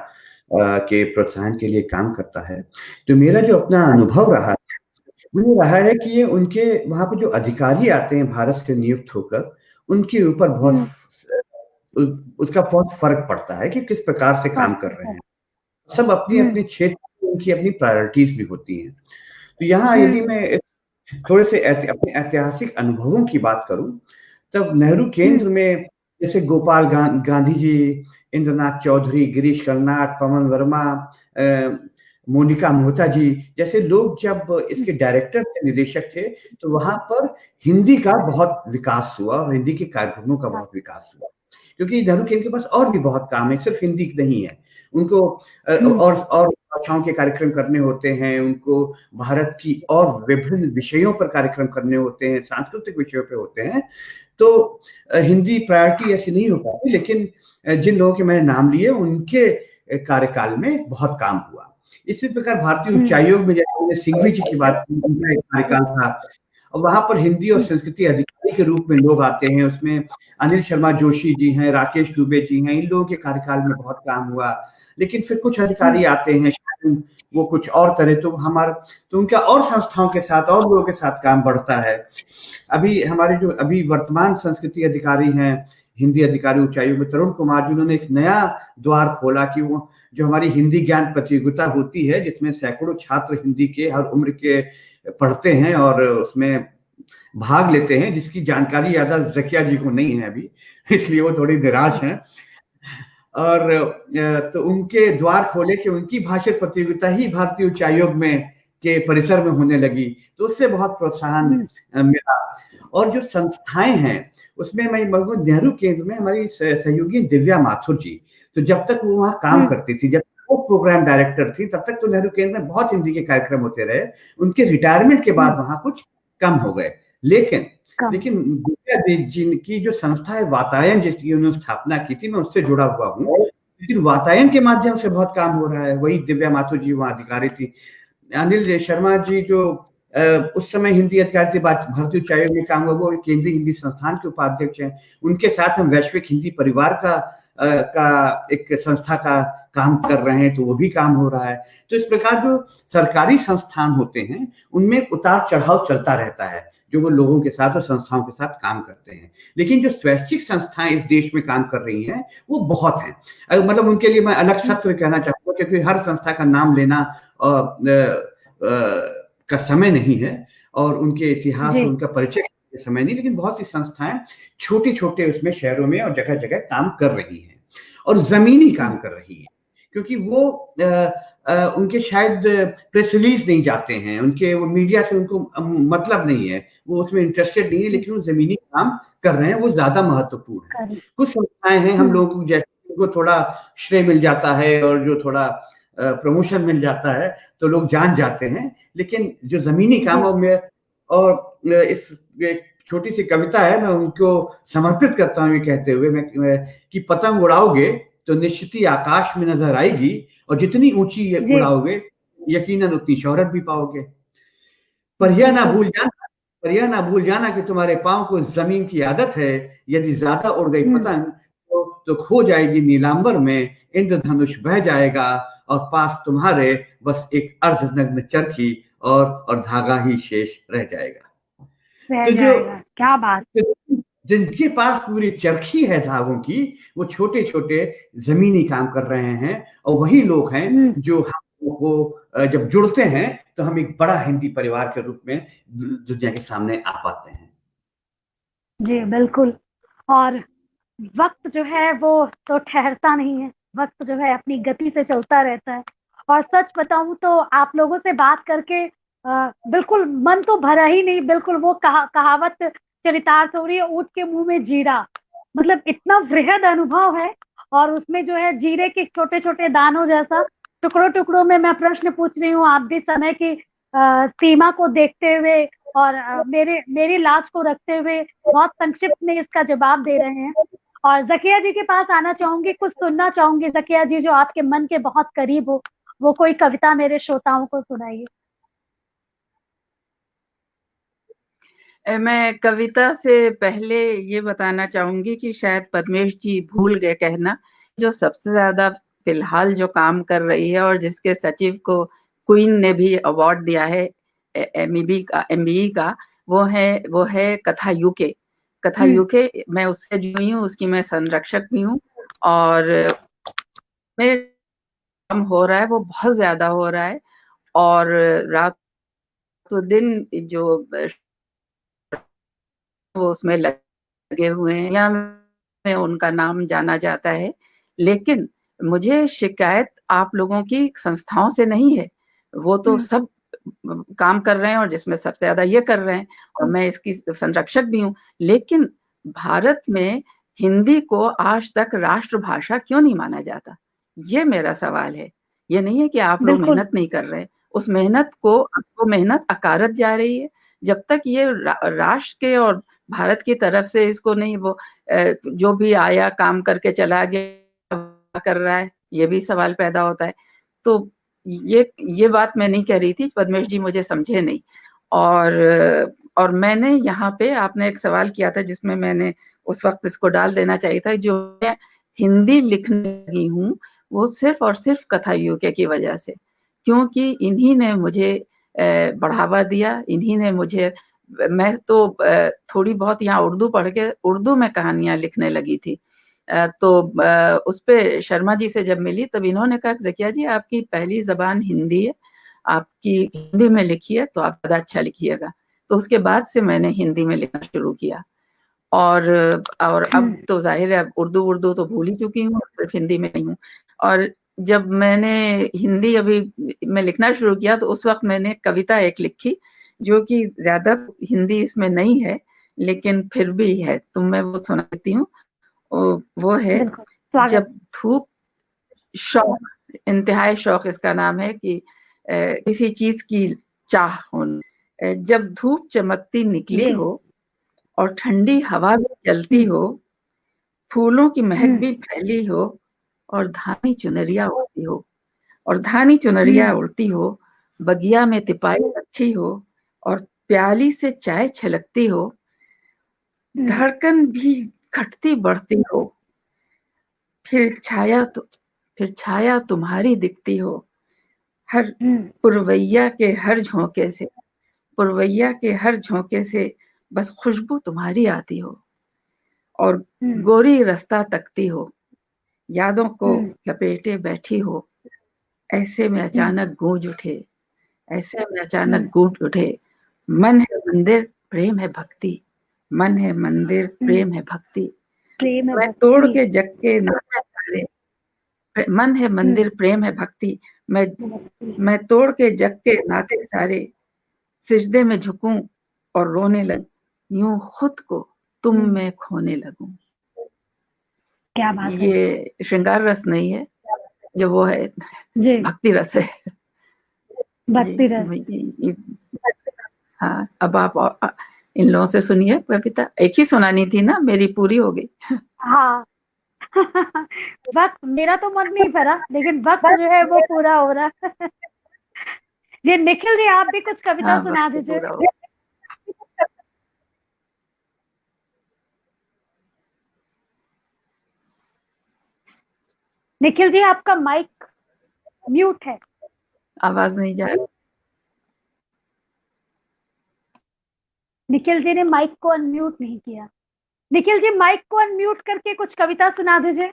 के प्रोत्साहन के लिए काम करता है, तो मेरा जो अपना अनुभव रहा वो ये रहा है कि ये उनके वहां पर जो अधिकारी आते हैं भारत से नियुक्त होकर, उनके ऊपर बहुत उसका बहुत फर्क पड़ता है कि किस प्रकार से काम कर रहे हैं। सब अपनी अपने क्षेत्र में उनकी अपनी प्रायोरिटीज भी होती हैं। तो यहाँ यदि मैं थोड़े से अपने ऐतिहासिक अनुभवों की बात करूं, तब नेहरू केंद्र में जैसे गोपाल गांधी जी, इंद्रनाथ चौधरी, गिरीश कर्नाड, पवन वर्मा, मोनिका मोहता जी जैसे लोग जब इसके डायरेक्टर थे, निदेशक थे, तो वहां पर हिंदी का बहुत विकास हुआ और हिंदी के कार्यक्रमों का बहुत विकास हुआ, क्योंकि नेहरू केंद्र के पास और भी बहुत काम है, सिर्फ हिंदी नहीं है। उनको और भाषाओं के कार्यक्रम करने होते हैं, उनको भारत की और विभिन्न विषयों पर कार्यक्रम करने होते हैं, सांस्कृतिक विषयों पे होते हैं। तो हिंदी प्रायोरिटी ऐसी नहीं हो पाती, लेकिन जिन लोगों के मैंने नाम लिए उनके कार्यकाल में बहुत काम हुआ। इसी प्रकार भारतीय उच्चायोग में जैसे मैंने सिंघवी जी की बात की, उनका एक कार्यकाल था, और वहां पर हिंदी और संस्कृति अधिकारी के रूप में लोग आते हैं। उसमें अनिल शर्मा जोशी जी हैं, राकेश दुबे जी हैं, इन लोगों के कार्यकाल में बहुत काम हुआ। लेकिन फिर कुछ अधिकारी आते हैं, वो कुछ और तरह, तो उनका और संस्थाओं के साथ और लोगों के साथ काम बढ़ता है। अभी हमारे जो अभी वर्तमान संस्कृति अधिकारी हैं, हिंदी अधिकारी उच्चायोग में तरुण कुमार जी, उन्होंने एक नया द्वार खोला कि वो जो हमारी हिंदी ज्ञान प्रतियोगिता होती है, जिसमें सैकड़ों छात्र हिंदी के हर उम्र के पढ़ते हैं और उसमें भाग लेते हैं, जिसकी जानकारी ज्यादा जकिया जी को नहीं है अभी, इसलिए वो थोड़ी निराश हैं। और तो उनके द्वार खोले कि उनकी भाषण प्रतियोगिता ही भारतीय उच्चायोग में के परिसर में होने लगी, तो उससे बहुत प्रोत्साहन मिला। और जो संस्थाएं हैं उसमें मैं नेहरू केंद्र में हमारी सहयोगी दिव्या माथुर जी, तो जब तक वो वहाँ काम करती थी, जब वो प्रोग्राम डायरेक्टर थी, तब तक तो नेहरू केंद्र में बहुत हिंदी के कार्यक्रम होते रहे। उनके रिटायरमेंट के बाद वहाँ कुछ कम हो गए, लेकिन जिनकी जो संस्था है वातायन, जिसकी उन्होंने स्थापना की थी, मैं उससे जुड़ा हुआ हूँ, लेकिन वातायन के माध्यम से बहुत काम हो रहा है। वही दिव्या माथुर जी वहाँ अधिकारी थी। अनिल शर्मा जी जो उस समय हिंदी अधिकारी थे, भारतीय उच्चायोग में काम हुआ, वो केंद्रीय हिंदी संस्थान के उपाध्यक्ष हैं। उनके साथ हम वैश्विक हिंदी परिवार का एक संस्था का काम कर रहे हैं, तो वो भी काम हो रहा है। तो इस प्रकार जो सरकारी संस्थान होते हैं उनमें उतार चढ़ाव चलता रहता है, जो वो लोगों के साथ और संस्थाओं के साथ काम करते हैं। लेकिन जो स्वैच्छिक संस्थाएं इस देश में काम कर रही हैं वो बहुत हैं। मतलब उनके लिए मैं अलग सत्र कहना चाहूंगा, क्योंकि हर संस्था का नाम लेना का समय नहीं है और उनके इतिहास और उनका परिचय का समय नहीं, लेकिन बहुत सी संस्थाएं छोटे छोटे उसमें शहरों में और जगह जगह काम कर रही हैं और जमीनी काम कर रही हैं, क्योंकि वो उनके शायद प्रेस रिलीज नहीं जाते हैं, उनके वो मीडिया से उनको मतलब नहीं है, वो उसमें इंटरेस्टेड नहीं है, लेकिन वो जमीनी काम कर रहे हैं, वो ज्यादा महत्वपूर्ण है। कुछ संस्थाएं हैं हम लोग जैसे उनको थोड़ा श्रेय मिल जाता है और जो थोड़ा प्रमोशन मिल जाता है तो लोग जान जाते हैं, लेकिन जो जमीनी कामों में, और इस छोटी सी कविता है, मैं उनको समर्पित करता हूँ ये कहते हुए कि पतंग उड़ाओगे तो निश्चित ही आकाश में नजर आएगी, और जितनी ऊंची उड़ाओगे यकीनन उतनी शोहरत भी पाओगे। पर यह ना भूल जाना कि तुम्हारे पांव को जमीन की आदत है, यदि ज्यादा उड़ गई पतंग तो खो जाएगी नीलांबर में, इंद्रधनुष बह जाएगा और पास तुम्हारे बस एक अर्धनग्न चरखी और धागा ही शेष रह जाएगा। तो क्या बात, जिनके पास पूरी चरखी है धागों की, वो छोटे छोटे जमीनी काम कर रहे हैं, और वही लोग हैं जो हम को जब जुड़ते हैं तो हम एक बड़ा हिंदी परिवार के रूप में दुनिया के सामने आ पाते हैं। जी बिल्कुल। और वक्त जो है वो तो ठहरता नहीं है, वक्त जो है अपनी गति से चलता रहता है। और सच बताऊं तो आप लोगों से बात करके बिल्कुल मन तो भरा ही नहीं, बिल्कुल वो कहावत चरितार्थ हो रही है, ऊँट के मुंह में जीरा, मतलब इतना वृहद अनुभव है। और उसमें जो है जीरे के छोटे छोटे दानों जैसा टुकड़ों टुकड़ों में मैं प्रश्न पूछ रही हूँ। आप भी समय की सीमा को देखते हुए और मेरी लाज को रखते हुए बहुत संक्षिप्त में इसका जवाब दे रहे हैं। और जकिया जी के पास आना चाहूंगी, कुछ सुनना चाहूंगी। जकिया जी, जो आपके मन के बहुत करीब हो, वो कोई कविता मेरे श्रोताओं को सुनाइए। मैं कविता से पहले ये बताना चाहूंगी कि शायद पद्मेश जी भूल गए कहना, जो सबसे ज्यादा फिलहाल जो काम कर रही है और जिसके सचिव को क्वीन ने भी अवार्ड दिया है, MBE का, वो है कथा यूके। कथा यूके मैं उससे जुड़ी हूँ, उसकी मैं संरक्षक भी हूँ, और मेरे काम हो रहा है वो बहुत ज्यादा हो रहा है, और रात तो दिन जो वो उसमें लगे हुए हैं, या में उनका नाम जाना जाता है, लेकिन मुझे शिकायत आप लोगों की संस्थाओं से नहीं है, वो तो सब काम कर रहे हैं और जिसमें सबसे ज्यादा ये कर रहे हैं, और मैं इसकी संरक्षक भी हूँ। लेकिन भारत में हिंदी को आज तक राष्ट्रभाषा क्यों नहीं माना जाता, ये मेरा सवाल है। ये नहीं है कि आप लोग मेहनत नहीं कर रहे, उस मेहनत को, आपको मेहनत अकारत जा रही है। जब तक ये राष्ट्र के और भारत की तरफ से इसको नहीं, वो जो भी आया काम करके चला गया कर रहा है, ये भी सवाल पैदा होता है। तो ये बात मैं नहीं कह रही थी, पद्मेश जी मुझे समझे नहीं। और मैंने यहाँ पे, आपने एक सवाल किया था जिसमें मैंने उस वक्त इसको डाल देना चाहिए था, जो मैं हिंदी लिखने लगी हूँ वो सिर्फ और सिर्फ कथा यूके की वजह से, क्योंकि इन्हीं ने मुझे बढ़ावा दिया, इन्हीं ने मुझे, मैं तो थोड़ी बहुत यहाँ उर्दू पढ़ के उर्दू में कहानियां लिखने लगी थी, तो उस पे शर्मा जी से जब मिली तब इन्होंने कहा ज़किया जी आपकी पहली जबान हिंदी है, आपकी हिंदी में लिखिए तो आप ज़्यादा अच्छा लिखिएगा। तो उसके बाद से मैंने हिंदी में लिखना शुरू किया, और अब तो जाहिर है उर्दू तो भूल ही चुकी हूँ, सिर्फ हिंदी में नहीं हूँ। और जब मैंने हिंदी अभी में लिखना शुरू किया तो उस वक्त मैंने कविता एक लिखी, जो कि ज्यादा हिंदी इसमें नहीं है लेकिन फिर भी है, तो मैं वो सुनाती हूँ। वो है, जब धूप, शौक, इंतहाई शौक इसका नाम है, कि किसी चीज की चाह होना। जब धूप चमकती निकली हो और ठंडी हवा भी चलती हो, फूलों की महक भी फैली हो, और धानी चुनरिया उड़ती हो, और धानी चुनरिया उड़ती हो, बगिया में तिपाही रखी हो, और प्याली से चाय छलकती हो, धड़कन भी घटती बढ़ती हो, फिर छाया तुम्हारी दिखती हो, हर पुरवैया के हर झोंके से, पुरवैया के हर झोंके से बस खुशबू तुम्हारी आती हो, और गोरी रास्ता तकती हो, यादों को लपेटे बैठी हो, ऐसे में अचानक गूंज उठे, ऐसे में अचानक गूंज उठे, मन है मंदिर प्रेम है भक्ति, मन है मंदिर प्रेम है भक्ति, मैं तोड़ के जग के नाते सारे, मन है मंदिर प्रेम है भक्ति, मैं तोड़ के जग के नाते सारे, सिजदे में झुकूं और रोने लग, यूं खुद को तुम में खोने लगूं। क्या बात है। ये श्रृंगार रस नहीं है, जो वो है भक्ति रस है। भक्ति रस। हाँ, अब आप इन लोगों से सुनिए कविता। एक ही सुनानी थी ना, मेरी पूरी हो गई। हाँ वक्त, मेरा तो मन नहीं भरा, लेकिन वक्त जो है वो पूरा हो रहा है। ये निखिल जी, आप भी कुछ कविता सुना दीजिए। निखिल जी, आपका माइक म्यूट है, आवाज नहीं जा रही। निखिल जी ने माइक को अनम्यूट नहीं किया। निखिल जी, माइक को अनम्यूट करके कुछ कविता सुना दीजिए।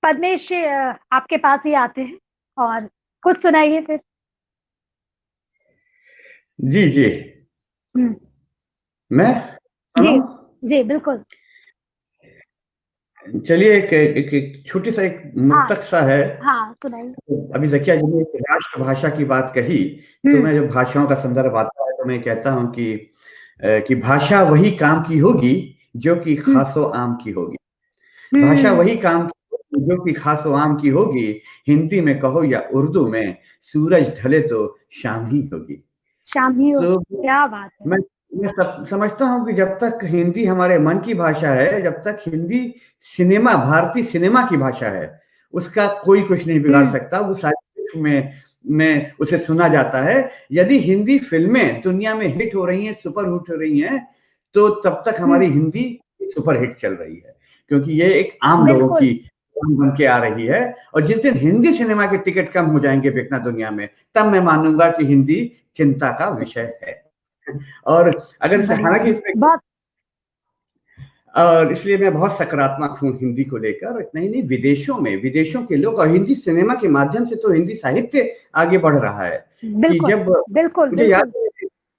पद्मेश आपके पास ही आते हैं और कुछ सुनाइए फिर। जी जी, मैं जी बिल्कुल। चलिए, एक छोटी सा एक मुक्तक सा है। हाँ सुनाइए। अभी ज़किया जी ने एक राष्ट्रभाषा की बात कही, तो मैं जब भाषाओं का संदर्भ आता है तो मैं कहता हूँ कि भाषा वही काम की होगी जो कि खासो आम की होगी। भाषा वही काम की जो कि खासो आम की होगी, हिंदी में कहो या उर्दू में, सूरज ढले तो शाम ही होगी। शाम ही होगी। तो क्या बात है। मैं समझता हूँ कि जब तक हिंदी हमारे मन की भाषा है, जब तक हिंदी सिनेमा, भारतीय सिनेमा की भाषा है, उसका कोई कुछ नहीं बिगाड़ सकता। वो सारी में उसे सुना जाता है। यदि हिंदी फिल्में दुनिया में हिट हो रही हैं, सुपर हिट हो रही हैं, तो तब तक हमारी हिंदी सुपरहिट चल रही है, क्योंकि ये एक आम लोगों की बन के आ रही है। और जिस दिन हिंदी सिनेमा के टिकट कम हो जाएंगे बेचना दुनिया में, तब मैं मानूंगा कि हिंदी चिंता का विषय है। और अगर हालांकि इसमें, और इसलिए मैं बहुत सकारात्मक हूँ हिंदी को लेकर। इतना ही नहीं, विदेशों के लोग और हिंदी सिनेमा के माध्यम से तो हिंदी साहित्य आगे बढ़ रहा है। कि जब मुझे याद है,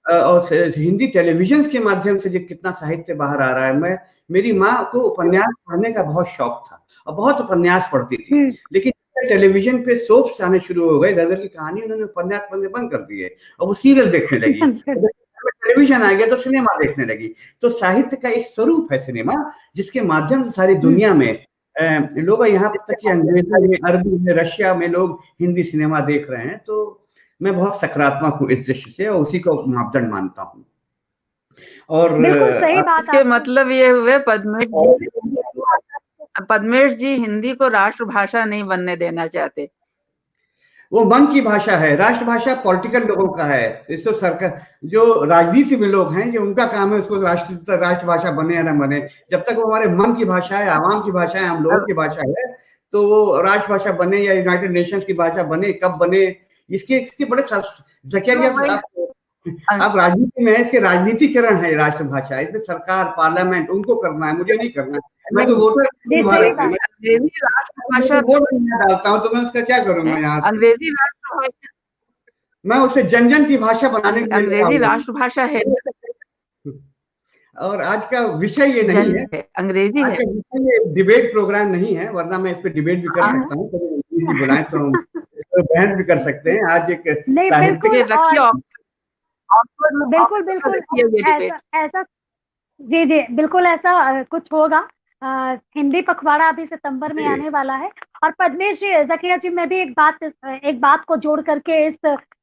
और हिंदी टेलीविजन के माध्यम से जो कितना साहित्य बाहर आ रहा है। मेरी माँ को उपन्यास पढ़ने का बहुत शौक था और बहुत उपन्यास पढ़ती थी, लेकिन टेलीविजन पे सोप्स आने शुरू हो गए, गजल की कहानी, उन्होंने उपन्यास पढ़ने बंद कर दिए और वो सीरियल देखने लगी। टेलीविजन आ गया तो सिनेमा देखने लगी। तो साहित्य का एक स्वरूप है सिनेमा, जिसके माध्यम से सारी दुनिया में लोग, यहाँ तक कि अंग्रेजी में, अरबी में, रशिया में लोग हिंदी सिनेमा देख रहे हैं। तो मैं बहुत सकारात्मक हूँ इस दृष्टि से और उसी को मापदंड मानता हूँ। और इसके मतलब ये हुए पद्मेश जी हिंदी को राष्ट्रभाषा नहीं बनने देना चाहते। वो मन की भाषा है, राष्ट्रभाषा पॉलिटिकल लोगों का है। इसको सरकार, जो राजनीति में लोग हैं, जो उनका काम है उसको राष्ट्रभाषा बने या ना बने। जब तक वो हमारे मन की भाषा है, आवाम की भाषा है, हम लोगों की भाषा है, तो वो राष्ट्रभाषा बने या यूनाइटेड नेशंस की भाषा बने, कब बने, इसके बड़े आप राजनीति में है, इसके राजनीतिकरण है राष्ट्रभाषा। इसमें सरकार, पार्लियामेंट उनको करना है, मुझे नहीं करना। मैं तो वोटर राष्ट्रभाषा वोट डालता हूँ, तो मैं उसका क्या करूंगा यहाँ से? अंग्रेजी राष्ट्रभाषा, मैं उसे जन जन की भाषा बनाने के लिए अंग्रेजी राष्ट्रभाषा है। और आज का विषय ये नहीं है, अंग्रेजी है, ये डिबेट प्रोग्राम नहीं है, वरना मैं इस पे डिबेट भी कर सकता हूँ। तो बुलाएं तो हम बहस भी कर सकते हैं। आज एक बिल्कुल ऐसा जी बिल्कुल ऐसा कुछ होगा। हिंदी पखवाड़ा अभी सितंबर में आने वाला है। और पद्मेश जी, ज़किया जी, मैं भी एक बात को जोड़ करके इस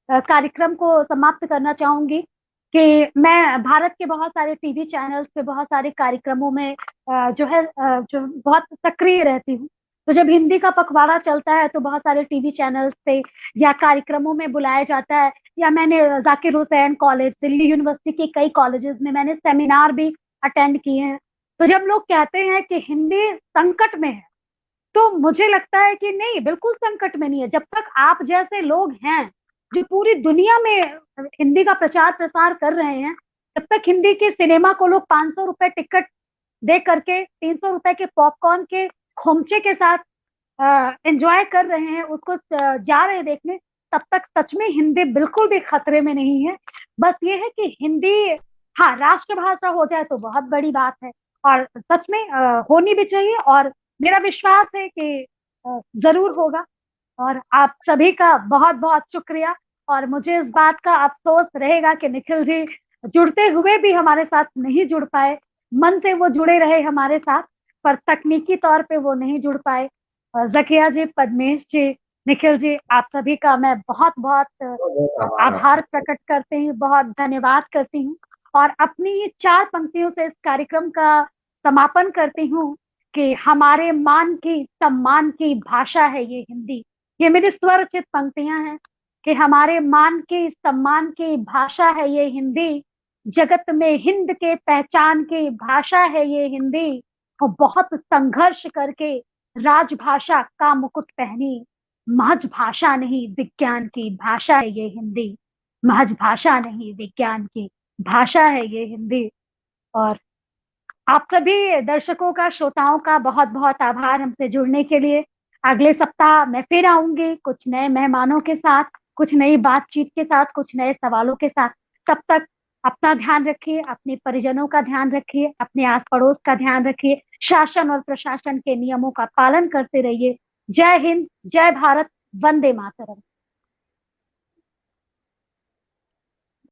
कार्यक्रम को समाप्त करना चाहूंगी कि मैं भारत के बहुत सारे टीवी चैनल्स पे बहुत सारे कार्यक्रमों में जो बहुत सक्रिय रहती हूँ। तो जब हिंदी का पखवाड़ा चलता है तो बहुत सारे टीवी चैनल्स पे या कार्यक्रमों में बुलाया जाता है, या मैंने जाकिर हुसैन कॉलेज, दिल्ली यूनिवर्सिटी के कई कॉलेजेस में मैंने सेमिनार भी अटेंड किए हैं। तो जब लोग कहते हैं कि हिंदी संकट में है, तो मुझे लगता है कि नहीं, बिल्कुल संकट में नहीं है। जब तक आप जैसे लोग हैं जो पूरी दुनिया में हिंदी का प्रचार प्रसार कर रहे हैं, तब तक हिंदी के सिनेमा को लोग 500 रुपए टिकट दे करके 300 रुपए के पॉपकॉर्न के खोमचे के साथ एंजॉय कर रहे हैं, उसको जा रहे हैं देखने, तब तक सच में हिंदी बिल्कुल भी खतरे में नहीं है। बस ये है कि हिंदी हाँ राष्ट्रभाषा हो जाए तो बहुत बड़ी बात है, और सच में होनी भी चाहिए, और मेरा विश्वास है कि जरूर होगा। और आप सभी का बहुत बहुत शुक्रिया। और मुझे इस बात का अफसोस रहेगा कि निखिल जी जुड़ते हुए भी हमारे साथ नहीं जुड़ पाए। मन से वो जुड़े रहे हमारे साथ, पर तकनीकी तौर पे वो नहीं जुड़ पाए। ज़किया जी, पद्मेश जी, निखिल जी, आप सभी का मैं बहुत बहुत आभार प्रकट करती हूँ, बहुत धन्यवाद करती हूँ। और अपनी 4 पंक्तियों से इस कार्यक्रम का समापन करती हूँ कि हमारे मान की सम्मान की भाषा है ये हिंदी। ये मेरी स्वरचित पंक्तियां हैं कि हमारे मान की सम्मान की भाषा है ये हिंदी, जगत में हिंद के पहचान की भाषा है ये हिंदी। और बहुत संघर्ष करके राजभाषा का मुकुट पहनी, महज भाषा नहीं विज्ञान की भाषा है ये हिंदी, महज भाषा नहीं विज्ञान की भाषा है ये हिंदी। और आप सभी दर्शकों का, श्रोताओं का बहुत बहुत आभार हमसे जुड़ने के लिए। अगले सप्ताह मैं फिर आऊंगी कुछ नए मेहमानों के साथ, कुछ नई बातचीत के साथ, कुछ नए सवालों के साथ। तब तक अपना ध्यान रखिए, अपने परिजनों का ध्यान रखिए, अपने आस पड़ोस का ध्यान रखिए, शासन और प्रशासन के नियमों का पालन करते रहिए। जय हिंद, जय भारत, वंदे मातरम।